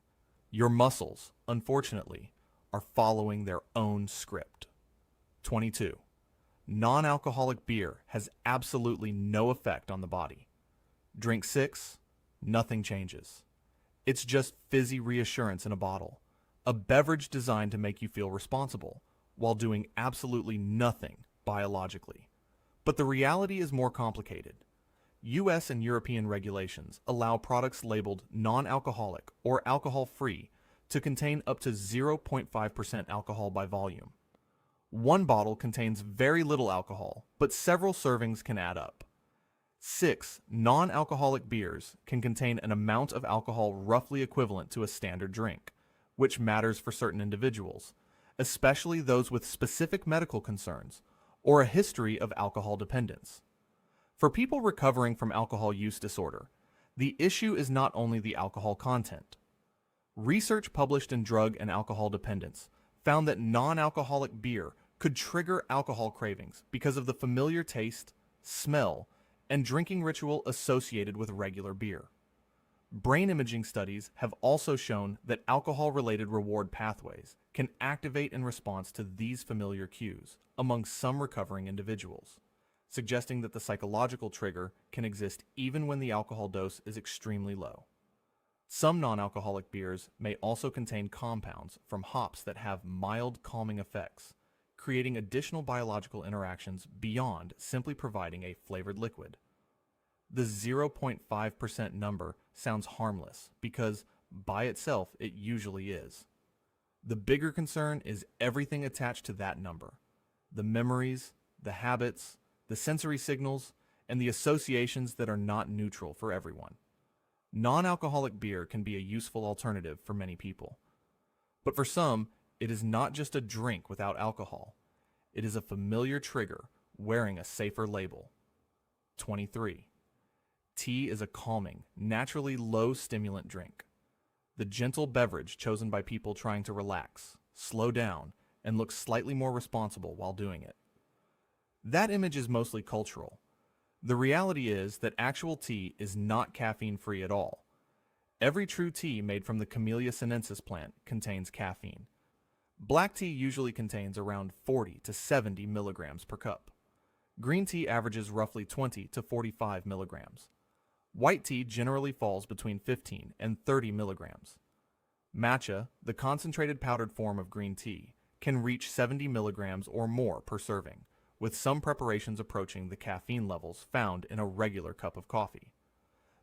Your muscles, unfortunately, are following their own script. 22. Non-alcoholic beer has absolutely no effect on the body. Drink 6, nothing changes. It's just fizzy reassurance in a bottle, a beverage designed to make you feel responsible, while doing absolutely nothing biologically. But the reality is more complicated. US and European regulations allow products labeled non-alcoholic or alcohol-free to contain up to 0.5% alcohol by volume. One bottle contains very little alcohol, but several servings can add up. 6 non-alcoholic beers can contain an amount of alcohol roughly equivalent to a standard drink, which matters for certain individuals, especially those with specific medical concerns or a history of alcohol dependence. For people recovering from alcohol use disorder, the issue is not only the alcohol content. Research published in Drug and Alcohol Dependence found that non-alcoholic beer could trigger alcohol cravings because of the familiar taste, smell, and drinking ritual associated with regular beer. Brain imaging studies have also shown that alcohol-related reward pathways can activate in response to these familiar cues among some recovering individuals, suggesting that the psychological trigger can exist even when the alcohol dose is extremely low. Some non-alcoholic beers may also contain compounds from hops that have mild calming effects, creating additional biological interactions beyond simply providing a flavored liquid. The 0.5% number sounds harmless because, by itself, it usually is. The bigger concern is everything attached to that number: the memories, the habits, the sensory signals, and the associations that are not neutral for everyone. Non-alcoholic beer can be a useful alternative for many people. But for some, it is not just a drink without alcohol. It is a familiar trigger wearing a safer label. 23. Tea is a calming, naturally low stimulant drink. The gentle beverage chosen by people trying to relax, slow down, and look slightly more responsible while doing it. That image is mostly cultural. The reality is that actual tea is not caffeine-free at all. Every true tea made from the Camellia sinensis plant contains caffeine. Black tea usually contains around 40 to 70 milligrams per cup. Green tea averages roughly 20 to 45 milligrams. White tea generally falls between 15 and 30 milligrams. Matcha, the concentrated powdered form of green tea, can reach 70 milligrams or more per serving, with some preparations approaching the caffeine levels found in a regular cup of coffee.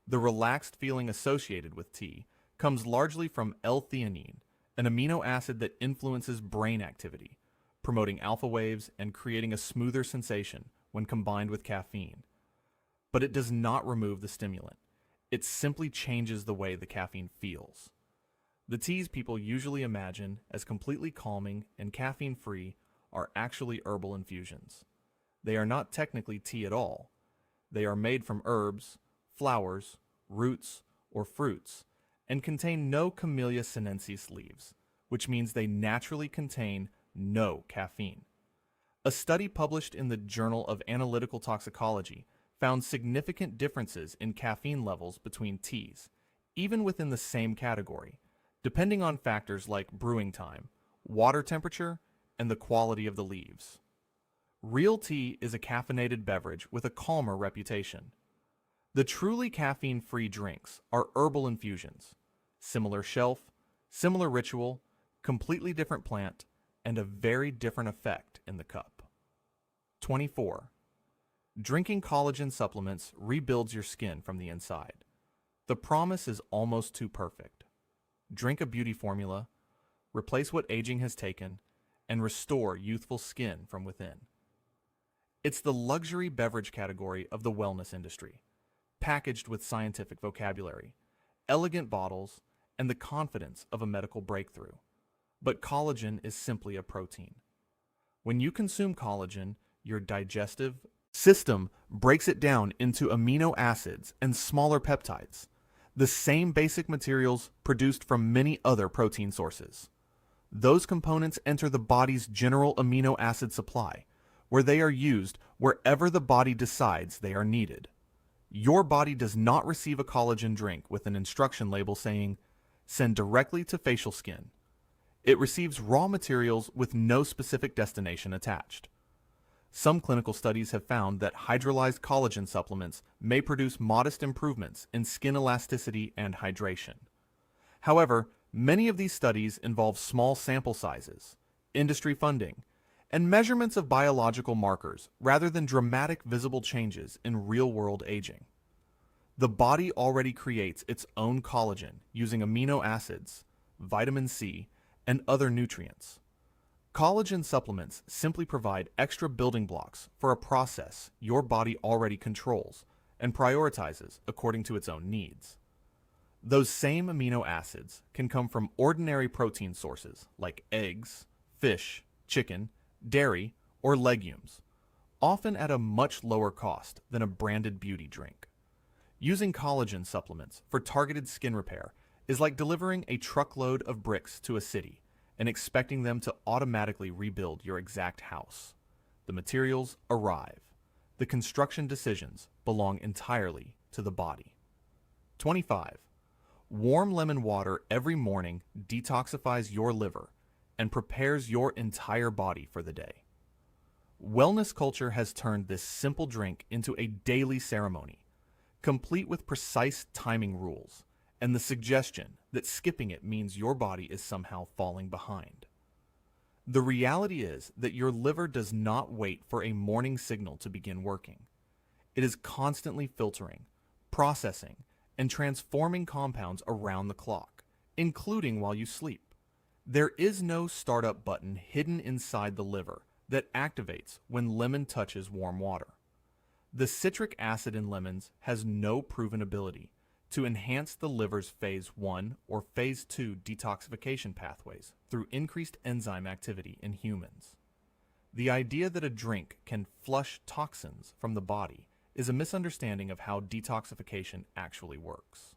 The relaxed feeling associated with tea comes largely from L-theanine, an amino acid that influences brain activity, promoting alpha waves and creating a smoother sensation when combined with caffeine. But it does not remove the stimulant. It simply changes the way the caffeine feels. The teas people usually imagine as completely calming and caffeine-free are actually herbal infusions. They are not technically tea at all. They are made from herbs, flowers, roots, or fruits, and contain no Camellia sinensis leaves, which means they naturally contain no caffeine. A study published in the Journal of Analytical Toxicology found significant differences in caffeine levels between teas, even within the same category, depending on factors like brewing time, water temperature, and the quality of the leaves. Real tea is a caffeinated beverage with a calmer reputation. The truly caffeine-free drinks are herbal infusions, similar shelf, Similar ritual, completely different plant, and a very different effect in the cup. 24. Drinking collagen supplements rebuilds your skin from the inside. The promise is almost too perfect. Drink a beauty formula, replace what aging has taken, and restore youthful skin from within. It's the luxury beverage category of the wellness industry, packaged with scientific vocabulary, elegant bottles, and the confidence of a medical breakthrough. But collagen is simply a protein. When you consume collagen, your digestive system breaks it down into amino acids and smaller peptides, the same basic materials produced from many other protein sources. Those components enter the body's general amino acid supply, where they are used wherever the body decides they are needed. Your body does not receive a collagen drink with an instruction label saying, "Send directly to facial skin." It receives raw materials with no specific destination attached. Some clinical studies have found that hydrolyzed collagen supplements may produce modest improvements in skin elasticity and hydration. However, many of these studies involve small sample sizes, industry funding, and measurements of biological markers rather than dramatic visible changes in real-world aging. The body already creates its own collagen using amino acids, vitamin C, and other nutrients. Collagen supplements simply provide extra building blocks for a process your body already controls and prioritizes according to its own needs. Those same amino acids can come from ordinary protein sources like eggs, fish, chicken, dairy, or legumes, often at a much lower cost than a branded beauty drink. Using collagen supplements for targeted skin repair is like delivering a truckload of bricks to a city and expecting them to automatically rebuild your exact house. The materials arrive. The construction decisions belong entirely to the body. 25. Warm lemon water every morning detoxifies your liver and prepares your entire body for the day. Wellness culture has turned this simple drink into a daily ceremony, complete with precise timing rules and the suggestion that skipping it means your body is somehow falling behind. The reality is that your liver does not wait for a morning signal to begin working. It is constantly filtering, processing, and transforming compounds around the clock, including while you sleep. There is no startup button hidden inside the liver that activates when lemon touches warm water. The citric acid in lemons has no proven ability to enhance the liver's phase 1 or phase 2 detoxification pathways through increased enzyme activity in humans. The idea that a drink can flush toxins from the body is a misunderstanding of how detoxification actually works.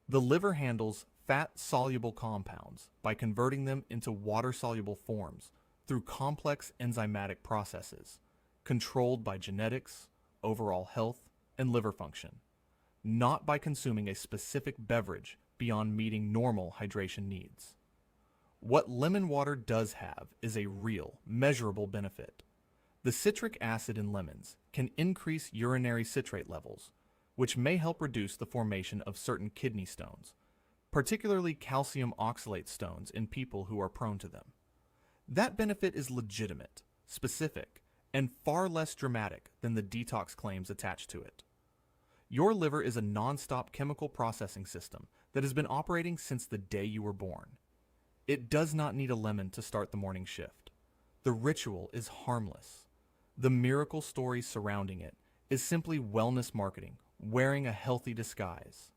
The liver handles fat-soluble compounds by converting them into water-soluble forms through complex enzymatic processes, controlled by genetics, overall health, and liver function, not by consuming a specific beverage beyond meeting normal hydration needs. What lemon water does have is a real, measurable benefit. The citric acid in lemons can increase urinary citrate levels, which may help reduce the formation of certain kidney stones, particularly calcium oxalate stones in people who are prone to them. That benefit is legitimate, specific, and far less dramatic than the detox claims attached to it. Your liver is a non-stop chemical processing system that has been operating since the day you were born. It does not need a lemon to start the morning shift. The ritual is harmless. The miracle story surrounding it is simply wellness marketing wearing a healthy disguise.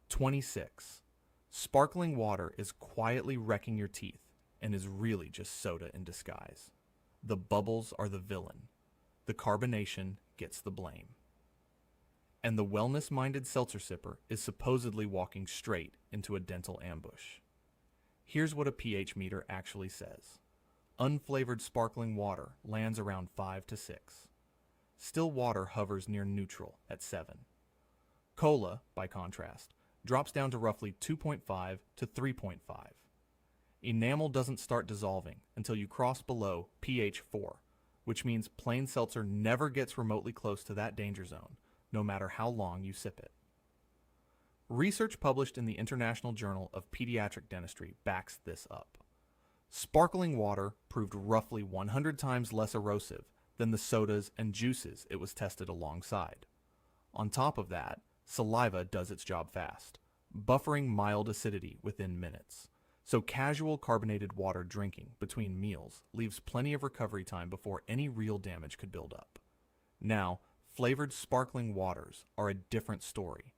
26. Sparkling water is quietly wrecking your teeth and is really just soda in disguise. The bubbles are the villain. The carbonation gets the blame. And the wellness-minded seltzer sipper is supposedly walking straight into a dental ambush. Here's what a pH meter actually says. Unflavored sparkling water lands around 5 to 6. Still water hovers near neutral at 7. Cola, by contrast, drops down to roughly 2.5 to 3.5. Enamel doesn't start dissolving until you cross below pH 4, which means plain seltzer never gets remotely close to that danger zone, no matter how long you sip it. Research published in the International Journal of Pediatric Dentistry backs this up. Sparkling water proved roughly 100 times less erosive than the sodas and juices it was tested alongside. On top of that, saliva does its job fast, buffering mild acidity within minutes. So casual carbonated water drinking between meals leaves plenty of recovery time before any real damage could build up. Now, flavored sparkling waters are a different story.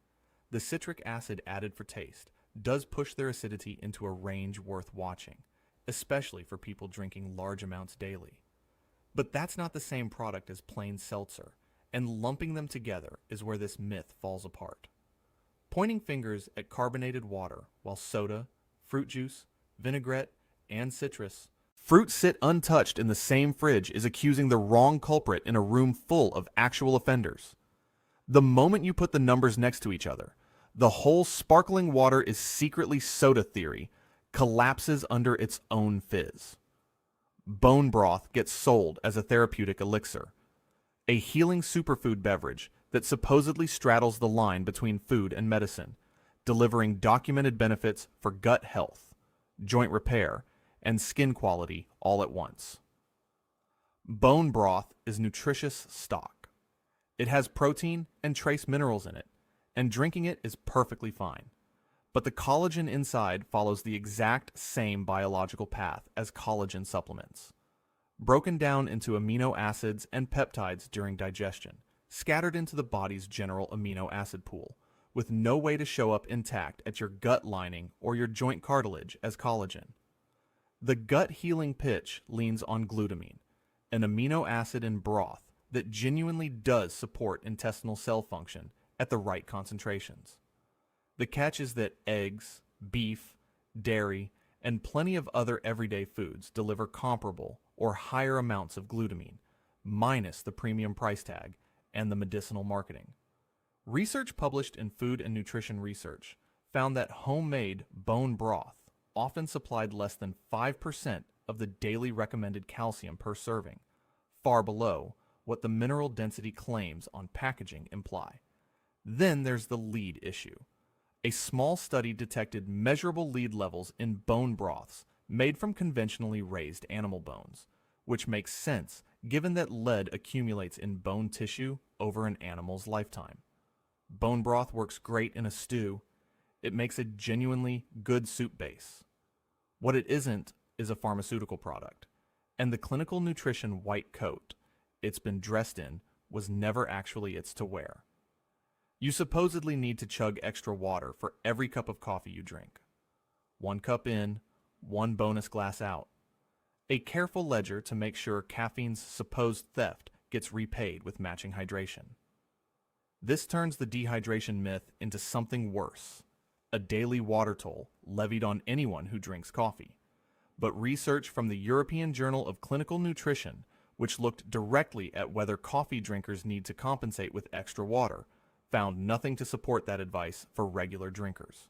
The citric acid added for taste does push their acidity into a range worth watching, especially for people drinking large amounts daily. But that's not the same product as plain seltzer, and lumping them together is where this myth falls apart. Pointing fingers at carbonated water while soda, fruit juice, vinaigrette, and citrus fruit sit untouched in the same fridge is accusing the wrong culprit in a room full of actual offenders. The moment you put the numbers next to each other, the whole sparkling water is secretly soda theory collapses under its own fizz. Bone broth gets sold as a therapeutic elixir, a healing superfood beverage that supposedly straddles the line between food and medicine, delivering documented benefits for gut health, joint repair, and skin quality all at once. Bone broth is nutritious stock. It has protein and trace minerals in it, and drinking it is perfectly fine. But the collagen inside follows the exact same biological path as collagen supplements. Broken down into amino acids and peptides during digestion, scattered into the body's general amino acid pool, with no way to show up intact at your gut lining or your joint cartilage as collagen. The gut healing pitch leans on glutamine, an amino acid in broth that genuinely does support intestinal cell function at the right concentrations. The catch is that eggs, beef, dairy, and plenty of other everyday foods deliver comparable or higher amounts of glutamine, minus the premium price tag and the medicinal marketing. Research published in Food and Nutrition Research found that homemade bone broth often supplied less than 5% of the daily recommended calcium per serving, far below what the mineral density claims on packaging imply. Then there's the lead issue. A small study detected measurable lead levels in bone broths made from conventionally raised animal bones, which makes sense given that lead accumulates in bone tissue over an animal's lifetime. Bone broth works great in a stew. It makes a genuinely good soup base. What it isn't is a pharmaceutical product, and the clinical nutrition white coat it's been dressed in was never actually its to wear. You supposedly need to chug extra water for every cup of coffee you drink. 1 cup in, 1 bonus glass out. A careful ledger to make sure caffeine's supposed theft gets repaid with matching hydration. This turns the dehydration myth into something worse, a daily water toll levied on anyone who drinks coffee. But research from the European Journal of Clinical Nutrition, which looked directly at whether coffee drinkers need to compensate with extra water, found nothing to support that advice for regular drinkers.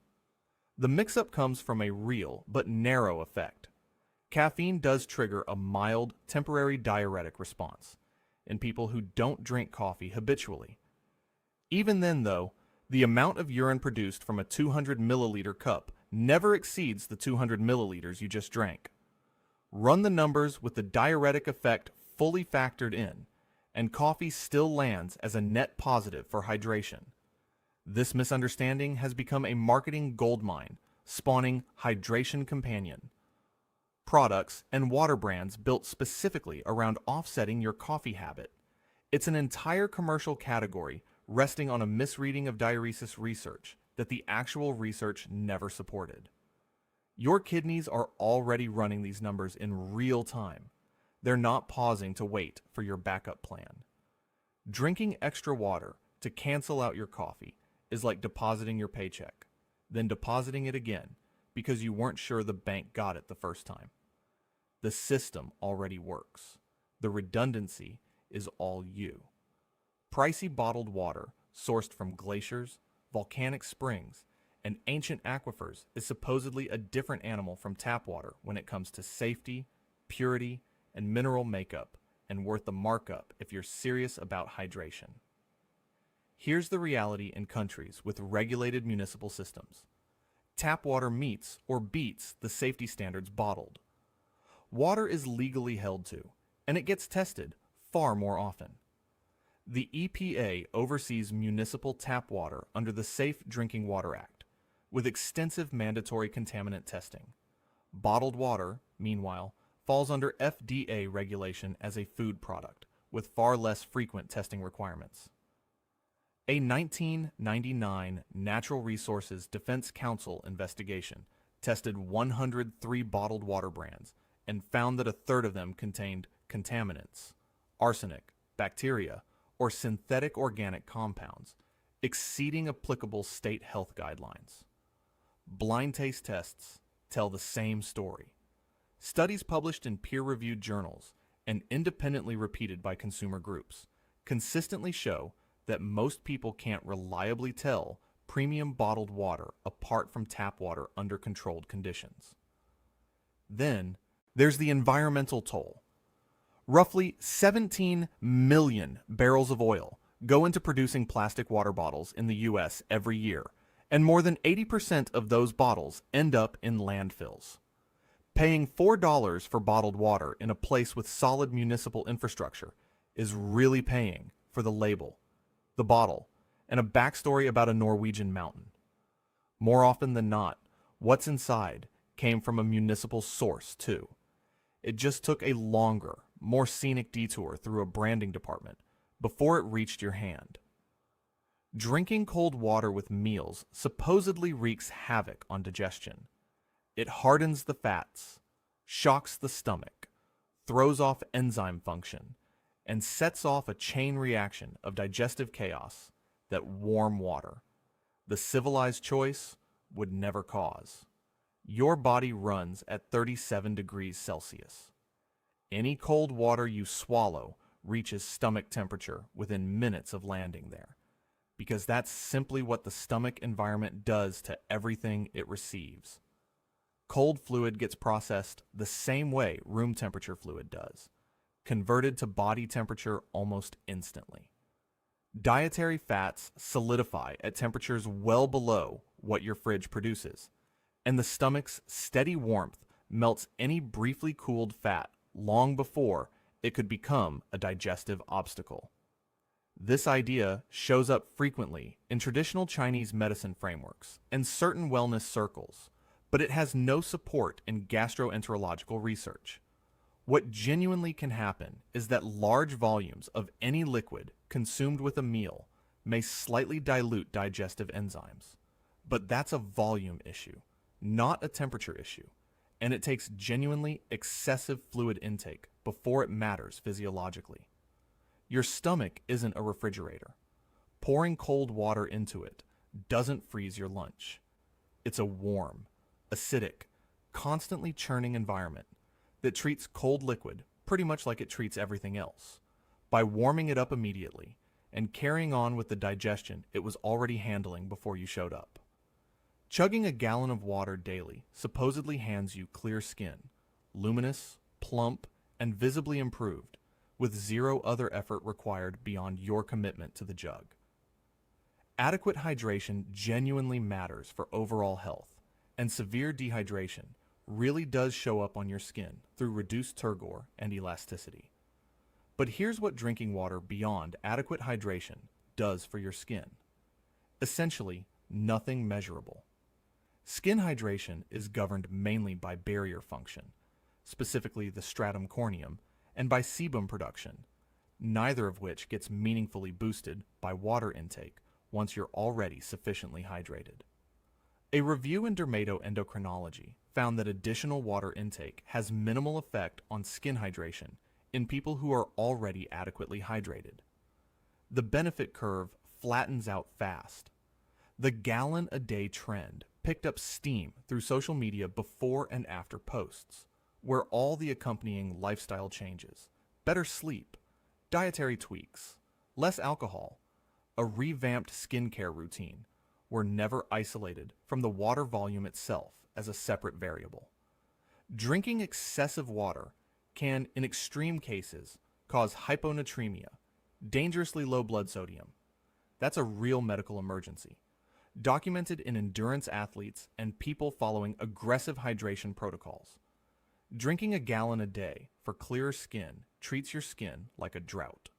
The mix-up comes from a real but narrow effect. Caffeine does trigger a mild, temporary diuretic response in people who don't drink coffee habitually. Even then, though, the amount of urine produced from a 200 milliliter cup never exceeds the 200 milliliters you just drank. Run the numbers with the diuretic effect fully factored in, and coffee still lands as a net positive for hydration. This misunderstanding has become a marketing goldmine, spawning Hydration Companion, products and water brands built specifically around offsetting your coffee habit. It's an entire commercial category resting on a misreading of diuresis research that the actual research never supported. Your kidneys are already running these numbers in real time. They're not pausing to wait for your backup plan. Drinking extra water to cancel out your coffee is like depositing your paycheck, then depositing it again because you weren't sure the bank got it the first time. The system already works. The redundancy is all you. Pricey bottled water sourced from glaciers, volcanic springs, and ancient aquifers is supposedly a different animal from tap water when it comes to safety, purity, and mineral makeup, and worth the markup if you're serious about hydration. Here's the reality in countries with regulated municipal systems. Tap water meets or beats the safety standards bottled. Water is legally held to, and it gets tested far more often. The EPA oversees municipal tap water under the Safe Drinking Water Act, with extensive mandatory contaminant testing. Bottled water, meanwhile, falls under FDA regulation as a food product, with far less frequent testing requirements. A 1999 Natural Resources Defense Council investigation tested 103 bottled water brands and found that a third of them contained contaminants, arsenic, bacteria, or synthetic organic compounds, exceeding applicable state health guidelines. Blind taste tests tell the same story. Studies published in peer-reviewed journals and independently repeated by consumer groups consistently show that most people can't reliably tell premium bottled water apart from tap water under controlled conditions. Then, there's the environmental toll. Roughly 17 million barrels of oil go into producing plastic water bottles in the US every year, and more than 80% of those bottles end up in landfills. Paying $4 for bottled water in a place with solid municipal infrastructure is really paying for the label, the bottle, and a backstory about a Norwegian mountain. More often than not, what's inside came from a municipal source, too. It just took a longer, more scenic detour through a branding department before it reached your hand. Drinking cold water with meals supposedly wreaks havoc on digestion. It hardens the fats, shocks the stomach, throws off enzyme function, and sets off a chain reaction of digestive chaos that warm water, the civilized choice, would never cause. Your body runs at 37 degrees Celsius. Any cold water you swallow reaches stomach temperature within minutes of landing there, because that's simply what the stomach environment does to everything it receives. Cold fluid gets processed the same way room temperature fluid does, converted to body temperature almost instantly. Dietary fats solidify at temperatures well below what your fridge produces, and the stomach's steady warmth melts any briefly cooled fat long before it could become a digestive obstacle. This idea shows up frequently in traditional Chinese medicine frameworks and certain wellness circles, but it has no support in gastroenterological research. What genuinely can happen is that large volumes of any liquid consumed with a meal may slightly dilute digestive enzymes. But that's a volume issue, not a temperature issue, and it takes genuinely excessive fluid intake before it matters physiologically. Your stomach isn't a refrigerator. Pouring cold water into it doesn't freeze your lunch. It's a warm, acidic, constantly churning environment that treats cold liquid pretty much like it treats everything else, by warming it up immediately and carrying on with the digestion it was already handling before you showed up. Chugging a gallon of water daily supposedly hands you clear skin, luminous, plump, and visibly improved, with zero other effort required beyond your commitment to the jug. Adequate hydration genuinely matters for overall health, and severe dehydration really does show up on your skin through reduced turgor and elasticity. But here's what drinking water beyond adequate hydration does for your skin. Essentially, nothing measurable. Skin hydration is governed mainly by barrier function, specifically the stratum corneum, and by sebum production, neither of which gets meaningfully boosted by water intake once you're already sufficiently hydrated. A review in Dermatoendocrinology found that additional water intake has minimal effect on skin hydration in people who are already adequately hydrated. The benefit curve flattens out fast. The gallon-a-day trend picked up steam through social media before and after posts, where all the accompanying lifestyle changes, better sleep, dietary tweaks, less alcohol, a revamped skincare routine, were never isolated from the water volume itself as a separate variable. Drinking excessive water can, in extreme cases, cause hyponatremia, dangerously low blood sodium. That's a real medical emergency, documented in endurance athletes and people following aggressive hydration protocols. Drinking a gallon a day for clearer skin treats your skin like a drought.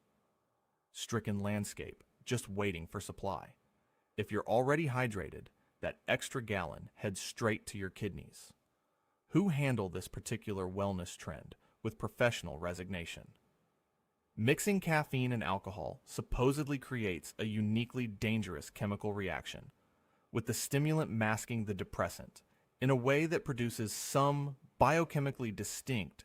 Stricken landscape, just waiting for supply. If you're already hydrated, that extra gallon heads straight to your kidneys. Who handle this particular wellness trend with professional resignation? Mixing caffeine and alcohol supposedly creates a uniquely dangerous chemical reaction, with the stimulant masking the depressant in a way that produces some biochemically distinct,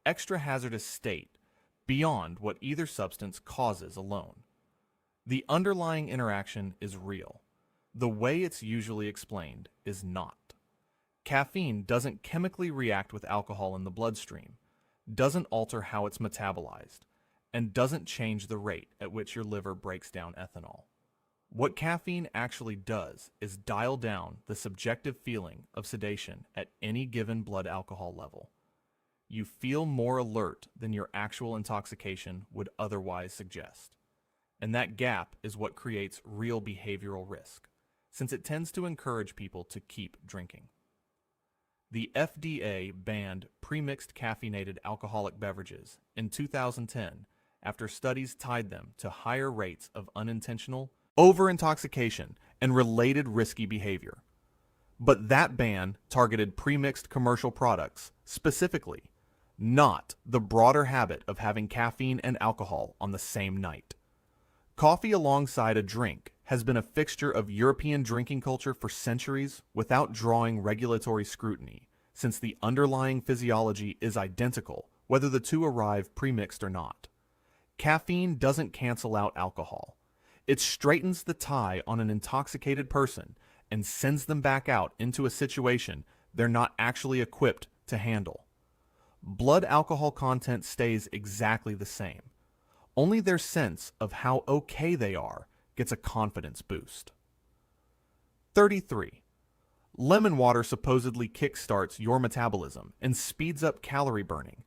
extra hazardous state beyond what either substance causes alone. The underlying interaction is real. The way it's usually explained is not. Caffeine doesn't chemically react with alcohol in the bloodstream, doesn't alter how it's metabolized, and doesn't change the rate at which your liver breaks down ethanol. What caffeine actually does is dial down the subjective feeling of sedation at any given blood alcohol level. You feel more alert than your actual intoxication would otherwise suggest. And that gap is what creates real behavioral risk, since it tends to encourage people to keep drinking. The FDA banned pre-mixed caffeinated alcoholic beverages in 2010 after studies tied them to higher rates of unintentional over-intoxication and related risky behavior. But that ban targeted pre-mixed commercial products specifically, not the broader habit of having caffeine and alcohol on the same night. Coffee alongside a drink has been a fixture of European drinking culture for centuries without drawing regulatory scrutiny, since the underlying physiology is identical whether the two arrive premixed or not. Caffeine doesn't cancel out alcohol. It straightens the tie on an intoxicated person and sends them back out into a situation they're not actually equipped to handle. Blood alcohol content stays exactly the same. Only their sense of how okay they are gets a confidence boost. 33. Lemon water supposedly kickstarts your metabolism and speeds up calorie burning.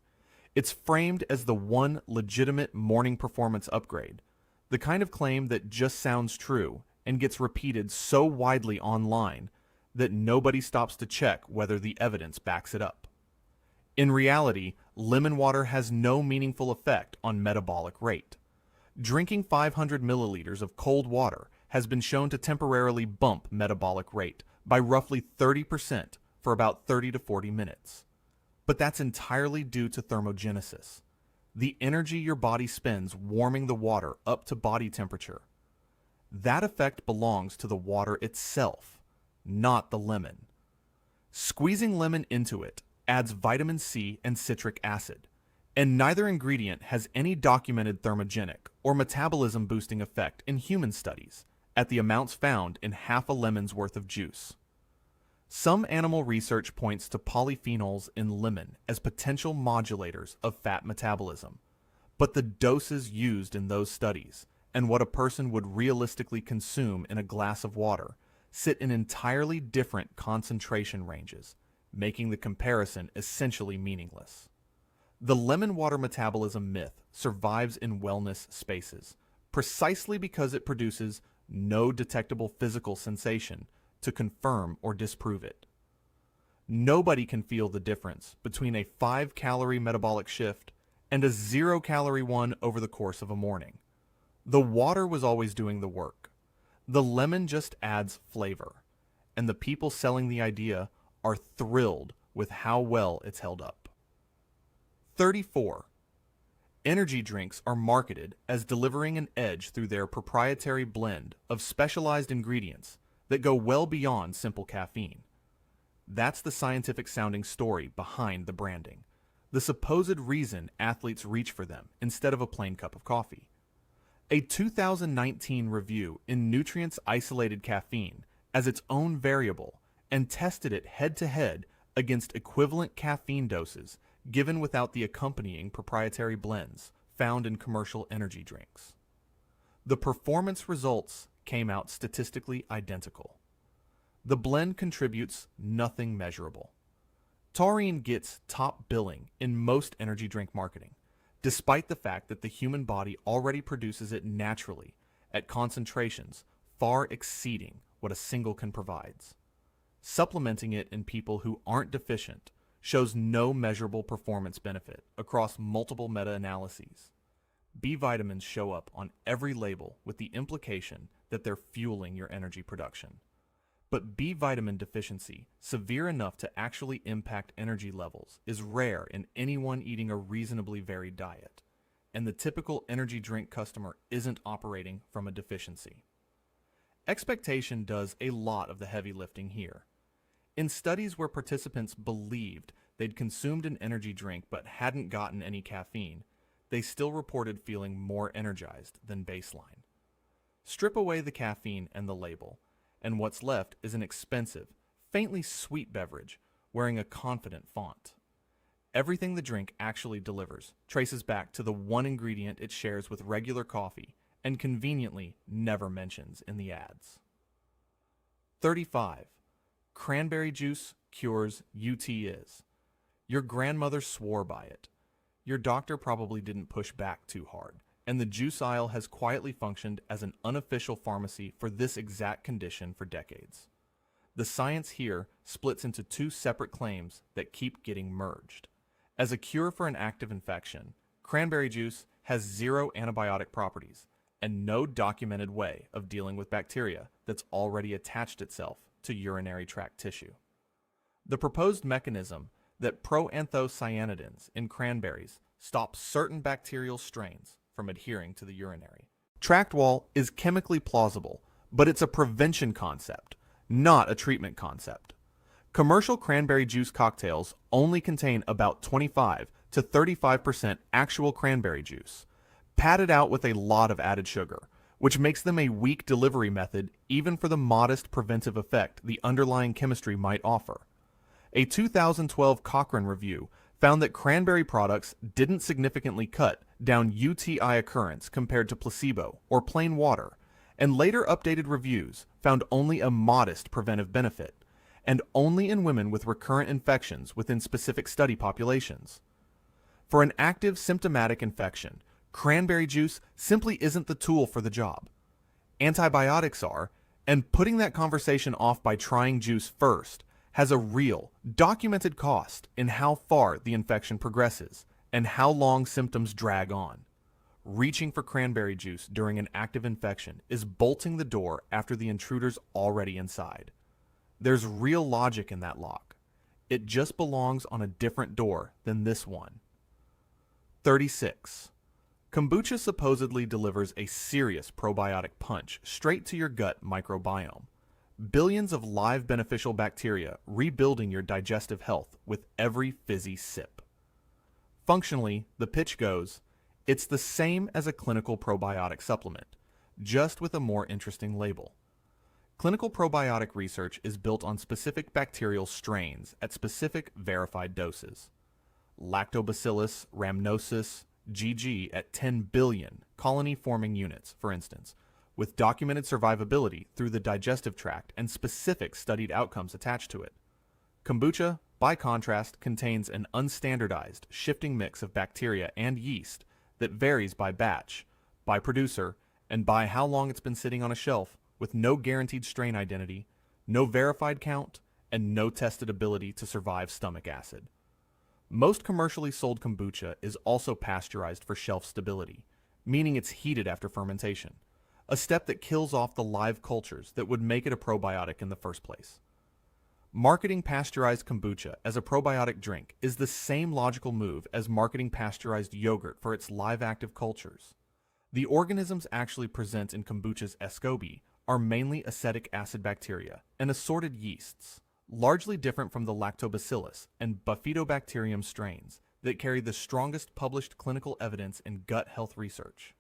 It's framed as the one legitimate morning performance upgrade, the kind of claim that just sounds true and gets repeated so widely online that nobody stops to check whether the evidence backs it up. In reality, lemon water has no meaningful effect on metabolic rate. Drinking 500 milliliters of cold water has been shown to temporarily bump metabolic rate by roughly 30% for about 30 to 40 minutes. But that's entirely due to thermogenesis, the energy your body spends warming the water up to body temperature. That effect belongs to the water itself, not the lemon. Squeezing lemon into it adds vitamin C and citric acid, and neither ingredient has any documented thermogenic or metabolism-boosting effect in human studies at the amounts found in half a lemon's worth of juice. Some animal research points to polyphenols in lemon as potential modulators of fat metabolism, but the doses used in those studies and what a person would realistically consume in a glass of water sit in entirely different concentration ranges, making the comparison essentially meaningless. The lemon water metabolism myth survives in wellness spaces, precisely because it produces no detectable physical sensation to confirm or disprove it. Nobody can feel the difference between a 5-calorie metabolic shift and a 0-calorie one over the course of a morning. The water was always doing the work. The lemon just adds flavor, and the people selling the idea are thrilled with how well it's held up. 34. Energy drinks are marketed as delivering an edge through their proprietary blend of specialized ingredients that go well beyond simple caffeine. That's the scientific-sounding story behind the branding, the supposed reason athletes reach for them instead of a plain cup of coffee. A 2019 review in Nutrients isolated caffeine as its own variable and tested it head-to-head against equivalent caffeine doses given without the accompanying proprietary blends found in commercial energy drinks. The performance results came out statistically identical. The blend contributes nothing measurable. Taurine gets top billing in most energy drink marketing, despite the fact that the human body already produces it naturally at concentrations far exceeding what a single can provide. Supplementing it in people who aren't deficient shows no measurable performance benefit across multiple meta-analyses. B vitamins show up on every label with the implication that they're fueling your energy production. But B vitamin deficiency, severe enough to actually impact energy levels, is rare in anyone eating a reasonably varied diet, and the typical energy drink customer isn't operating from a deficiency. Expectation does a lot of the heavy lifting here. In studies where participants believed they'd consumed an energy drink but hadn't gotten any caffeine, they still reported feeling more energized than baseline. Strip away the caffeine and the label, and what's left is an expensive, faintly sweet beverage wearing a confident font. Everything the drink actually delivers traces back to the one ingredient it shares with regular coffee and conveniently never mentions in the ads. 35. Cranberry juice cures UTIs. Your grandmother swore by it. Your doctor probably didn't push back too hard, and the juice aisle has quietly functioned as an unofficial pharmacy for this exact condition for decades. The science here splits into two separate claims that keep getting merged. As a cure for an active infection, cranberry juice has zero antibiotic properties and no documented way of dealing with bacteria that's already attached itself to urinary tract tissue. The proposed mechanism that proanthocyanidins in cranberries stops certain bacterial strains from adhering to the urinary tract wall is chemically plausible, but it's a prevention concept, not a treatment concept. Commercial cranberry juice cocktails only contain about 25 to 35% actual cranberry juice, padded out with a lot of added sugar, which makes them a weak delivery method even for the modest preventive effect the underlying chemistry might offer. A 2012 Cochrane review found that cranberry products didn't significantly cut down UTI occurrence compared to placebo or plain water, and later updated reviews found only a modest preventive benefit, and only in women with recurrent infections within specific study populations. For an active symptomatic infection, cranberry juice simply isn't the tool for the job. Antibiotics are, and putting that conversation off by trying juice first has a real, documented cost in how far the infection progresses and how long symptoms drag on. Reaching for cranberry juice during an active infection is bolting the door after the intruder's already inside. There's real logic in that lock. It just belongs on a different door than this one. 36. Kombucha supposedly delivers a serious probiotic punch straight to your gut microbiome. Billions of live beneficial bacteria rebuilding your digestive health with every fizzy sip. Functionally, the pitch goes, it's the same as a clinical probiotic supplement, just with a more interesting label. Clinical probiotic research is built on specific bacterial strains at specific verified doses. Lactobacillus rhamnosus GG at 10 billion colony-forming units, for instance, with documented survivability through the digestive tract and specific studied outcomes attached to it. Kombucha, by contrast, contains an unstandardized, shifting mix of bacteria and yeast that varies by batch, by producer, and by how long it's been sitting on a shelf, with no guaranteed strain identity, no verified count, and no tested ability to survive stomach acid. Most commercially sold kombucha is also pasteurized for shelf stability, meaning it's heated after fermentation, a step that kills off the live cultures that would make it a probiotic in the first place. Marketing pasteurized kombucha as a probiotic drink is the same logical move as marketing pasteurized yogurt for its live active cultures. The organisms actually present in kombucha's SCOBY are mainly acetic acid bacteria and assorted yeasts, largely different from the lactobacillus and bifidobacterium strains that carry the strongest published clinical evidence in gut health research.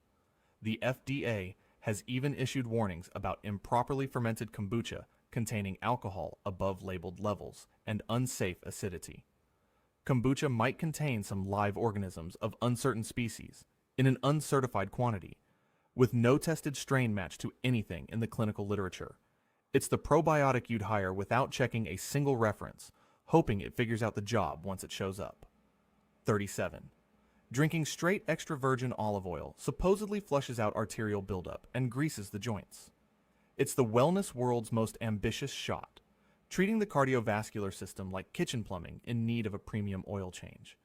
The FDA has even issued warnings about improperly fermented kombucha containing alcohol above labeled levels and unsafe acidity. Kombucha might contain some live organisms of uncertain species in an uncertified quantity, with no tested strain match to anything in the clinical literature. It's the probiotic you'd hire without checking a single reference, hoping it figures out the job once it shows up. 37. Drinking straight extra virgin olive oil supposedly flushes out arterial buildup and greases the joints. It's the wellness world's most ambitious shot, treating the cardiovascular system like kitchen plumbing in need of a premium oil change.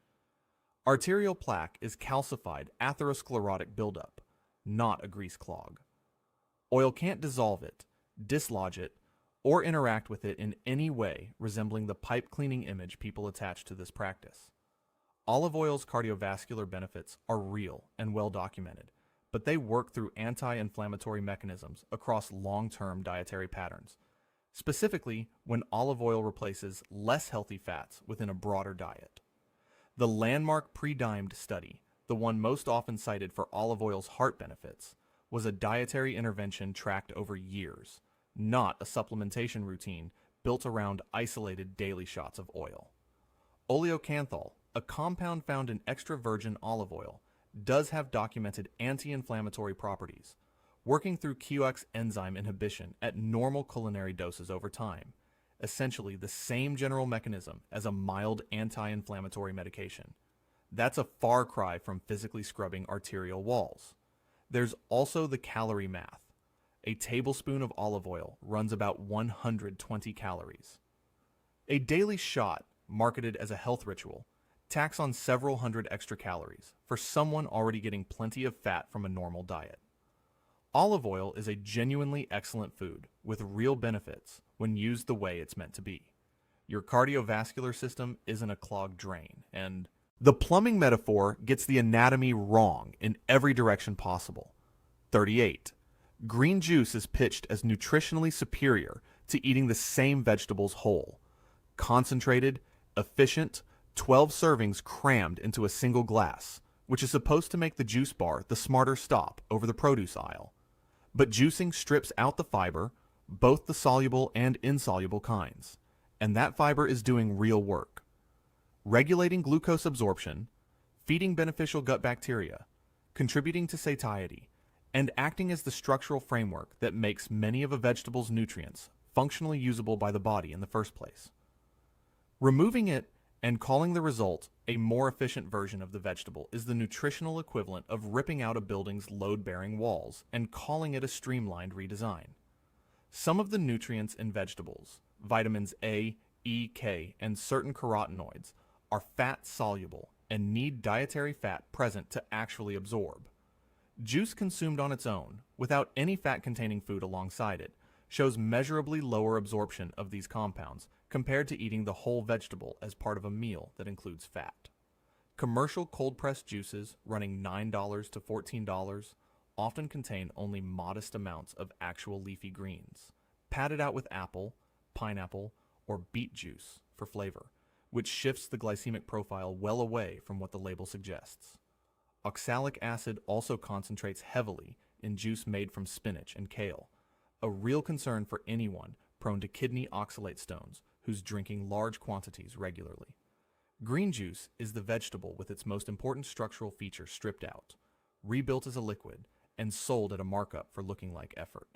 Arterial plaque is calcified atherosclerotic buildup, not a grease clog. Oil can't dissolve it, dislodge it, or interact with it in any way resembling the pipe cleaning image people attach to this practice. Olive oil's cardiovascular benefits are real and well documented, but they work through anti-inflammatory mechanisms across long-term dietary patterns, specifically when olive oil replaces less healthy fats within a broader diet. The landmark pre-dimed study, the one most often cited for olive oil's heart benefits, was a dietary intervention tracked over years, not a supplementation routine built around isolated daily shots of oil. Oleocanthal, a compound found in extra virgin olive oil, does have documented anti-inflammatory properties, working through QX enzyme inhibition at normal culinary doses over time, essentially the same general mechanism as a mild anti-inflammatory medication. That's a far cry from physically scrubbing arterial walls. There's also the calorie math. A tablespoon of olive oil runs about 120 calories. A daily shot, marketed as a health ritual, tacks on several hundred extra calories for someone already getting plenty of fat from a normal diet. Olive oil is a genuinely excellent food with real benefits when used the way it's meant to be. Your cardiovascular system isn't a clogged drain, and the plumbing metaphor gets the anatomy wrong in every direction possible. 38. Green juice is pitched as nutritionally superior to eating the same vegetables whole. Concentrated, efficient, 12 servings crammed into a single glass, which is supposed to make the juice bar the smarter stop over the produce aisle. But juicing strips out the fiber, both the soluble and insoluble kinds, and that fiber is doing real work. Regulating glucose absorption, feeding beneficial gut bacteria, contributing to satiety, and acting as the structural framework that makes many of a vegetable's nutrients functionally usable by the body in the first place. Removing it and calling the result a more efficient version of the vegetable is the nutritional equivalent of ripping out a building's load-bearing walls and calling it a streamlined redesign. Some of the nutrients in vegetables, vitamins A, E, K, and certain carotenoids, are fat-soluble and need dietary fat present to actually absorb. Juice consumed on its own, without any fat-containing food alongside it, shows measurably lower absorption of these compounds compared to eating the whole vegetable as part of a meal that includes fat. Commercial cold-pressed juices running $9 to $14 often contain only modest amounts of actual leafy greens, padded out with apple, pineapple, or beet juice for flavor, which shifts the glycemic profile well away from what the label suggests. Oxalic acid also concentrates heavily in juice made from spinach and kale, a real concern for anyone prone to kidney oxalate stones who's drinking large quantities regularly. Green juice is the vegetable with its most important structural feature stripped out, rebuilt as a liquid, and sold at a markup for looking like effort.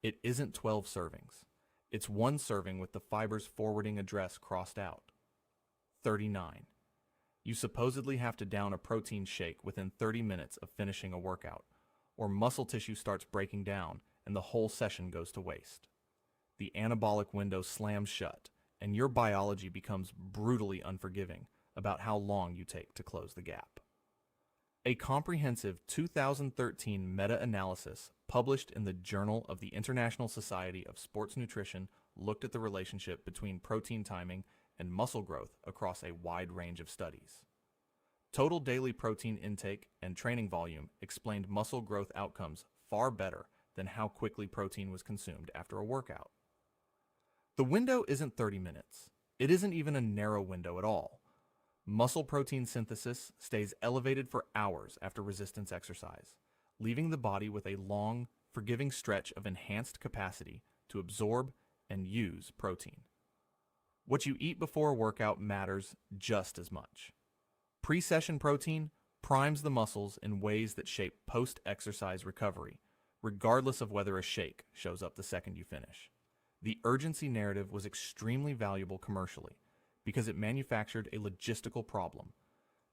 It isn't 12 servings. It's one serving with the fiber's forwarding address crossed out. 39. You supposedly have to down a protein shake within 30 minutes of finishing a workout, or muscle tissue starts breaking down and the whole session goes to waste. The anabolic window slams shut, and your biology becomes brutally unforgiving about how long you take to close the gap. A comprehensive 2013 meta-analysis published in the Journal of the International Society of Sports Nutrition looked at the relationship between protein timing and muscle growth across a wide range of studies. Total daily protein intake and training volume explained muscle growth outcomes far better than how quickly protein was consumed after a workout. The window isn't 30 minutes. It isn't even a narrow window at all. Muscle protein synthesis stays elevated for hours after resistance exercise, leaving the body with a long, forgiving stretch of enhanced capacity to absorb and use protein. What you eat before a workout matters just as much. Pre-session protein primes the muscles in ways that shape post-exercise recovery, regardless of whether a shake shows up the second you finish. The urgency narrative was extremely valuable commercially because it manufactured a logistical problem.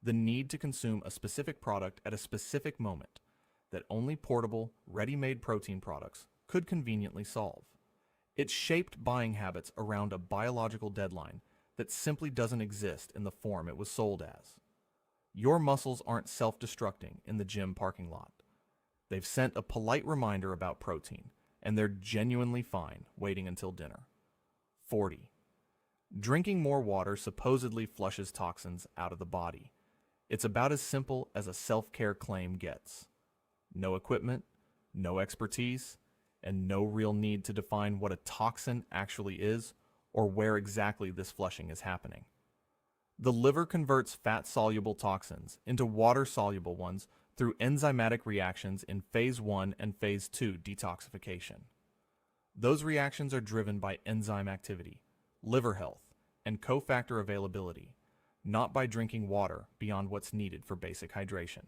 the need to consume a specific product at a specific moment that only portable, ready-made protein products could conveniently solve. It shaped buying habits around a biological deadline that simply doesn't exist in the form it was sold as. Your muscles aren't self-destructing in the gym parking lot. They've sent a polite reminder about protein, and they're genuinely fine waiting until dinner. 40. Drinking more water supposedly flushes toxins out of the body. It's about as simple as a self-care claim gets. No equipment, no expertise, and no real need to define what a toxin actually is or where exactly this flushing is happening. The liver converts fat-soluble toxins into water-soluble ones through enzymatic reactions in phase 1 and phase 2 detoxification. Those reactions are driven by enzyme activity, liver health, and cofactor availability, not by drinking water beyond what's needed for basic hydration.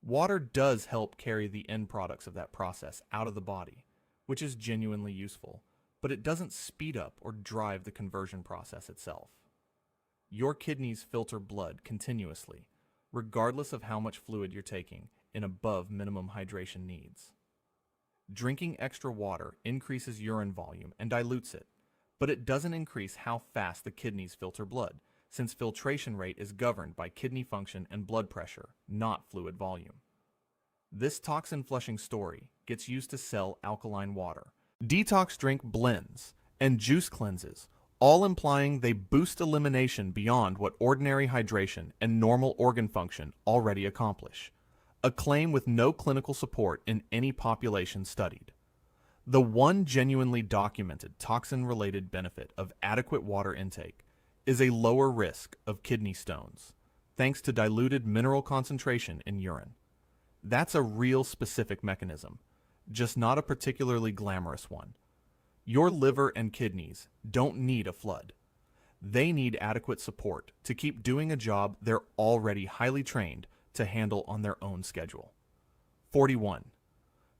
Water does help carry the end products of that process out of the body, which is genuinely useful, but it doesn't speed up or drive the conversion process itself. Your kidneys filter blood continuously, regardless of how much fluid you're taking in above minimum hydration needs. Drinking extra water increases urine volume and dilutes it, but it doesn't increase how fast the kidneys filter blood, since filtration rate is governed by kidney function and blood pressure, not fluid volume. This toxin flushing story gets used to sell alkaline water, detox drink blends, and juice cleanses, all implying they boost elimination beyond what ordinary hydration and normal organ function already accomplish, a claim with no clinical support in any population studied. The one genuinely documented toxin-related benefit of adequate water intake is a lower risk of kidney stones, thanks to diluted mineral concentration in urine. That's a real specific mechanism, just not a particularly glamorous one. Your liver and kidneys don't need a flood. They need adequate support to keep doing a job they're already highly trained to handle on their own schedule. 41.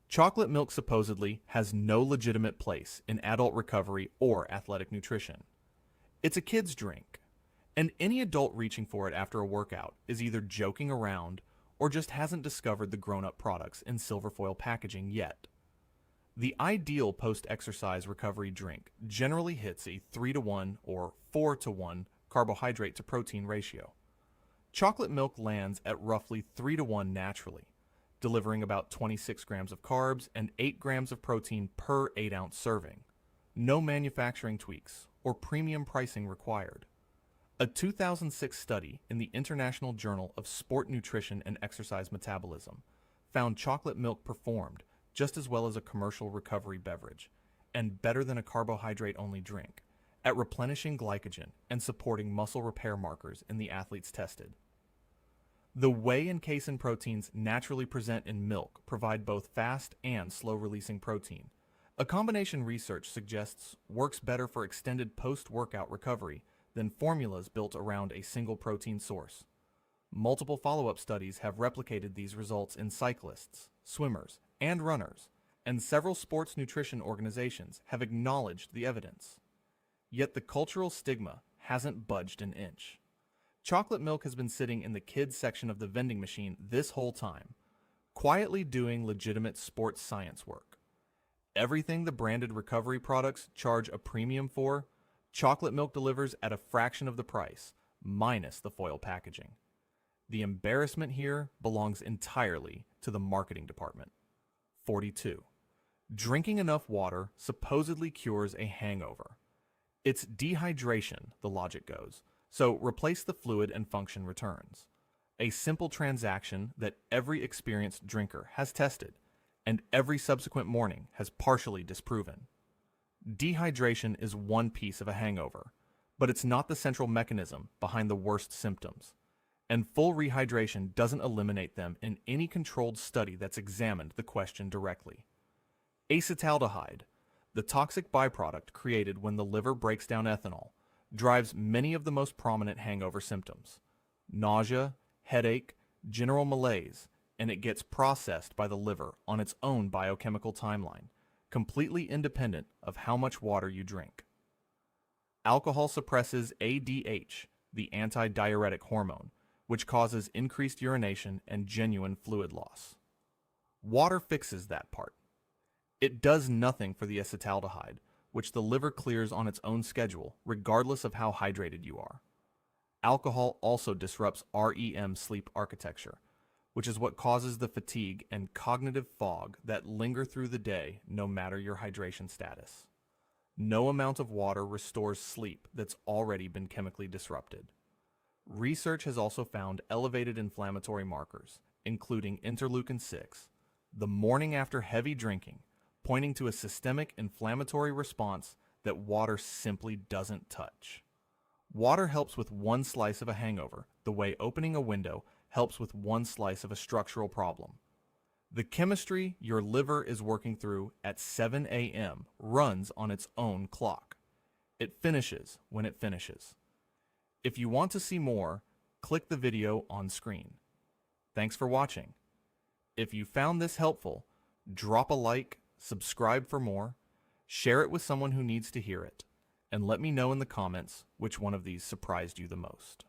Chocolate milk supposedly has no legitimate place in adult recovery or athletic nutrition. It's a kid's drink, and any adult reaching for it after a workout is either joking around or just hasn't discovered the grown-up products in silver foil packaging yet. The ideal post-exercise recovery drink generally hits a 3-to-1 or 4-to-1 carbohydrate to protein ratio. Chocolate milk lands at roughly 3-to-1 naturally, delivering about 26 grams of carbs and 8 grams of protein per 8-ounce serving. No manufacturing tweaks or premium pricing required. A 2006 study in the International Journal of Sport Nutrition and Exercise Metabolism found chocolate milk performed just as well as a commercial recovery beverage, and better than a carbohydrate-only drink, at replenishing glycogen and supporting muscle repair markers in the athletes tested. The whey and casein proteins naturally present in milk provide both fast and slow-releasing protein. A combination research suggests works better for extended post-workout recovery than formulas built around a single protein source. Multiple follow-up studies have replicated these results in cyclists, swimmers, and runners, and several sports nutrition organizations have acknowledged the evidence. Yet the cultural stigma hasn't budged an inch. Chocolate milk has been sitting in the kids section of the vending machine this whole time, quietly doing legitimate sports science work. Everything the branded recovery products charge a premium for, chocolate milk delivers at a fraction of the price, minus the foil packaging. The embarrassment here belongs entirely to the marketing department. 42. Drinking enough water supposedly cures a hangover. It's dehydration, the logic goes, so replace the fluid and function returns. A simple transaction that every experienced drinker has tested, and every subsequent morning has partially disproven. Dehydration is one piece of a hangover, but it's not the central mechanism behind the worst symptoms. And full rehydration doesn't eliminate them in any controlled study that's examined the question directly. Acetaldehyde, the toxic byproduct created when the liver breaks down ethanol, drives many of the most prominent hangover symptoms: nausea, headache, general malaise, and it gets processed by the liver on its own biochemical timeline, completely independent of how much water you drink. Alcohol suppresses ADH, the anti-diuretic hormone, which causes increased urination and genuine fluid loss. Water fixes that part. It does nothing for the acetaldehyde, which the liver clears on its own schedule, regardless of how hydrated you are. Alcohol also disrupts REM sleep architecture, which is what causes the fatigue and cognitive fog that linger through the day no matter your hydration status. No amount of water restores sleep that's already been chemically disrupted. Research has also found elevated inflammatory markers, including interleukin-6, the morning after heavy drinking, pointing to a systemic inflammatory response that water simply doesn't touch. Water helps with one slice of a hangover, the way opening a window helps with one slice of a structural problem. The chemistry your liver is working through at 7 a.m. runs on its own clock. It finishes when it finishes. If you want to see more, click the video on screen. Thanks for watching. If you found this helpful, drop a like, subscribe for more, share it with someone who needs to hear it, and let me know in the comments which one of these surprised you the most.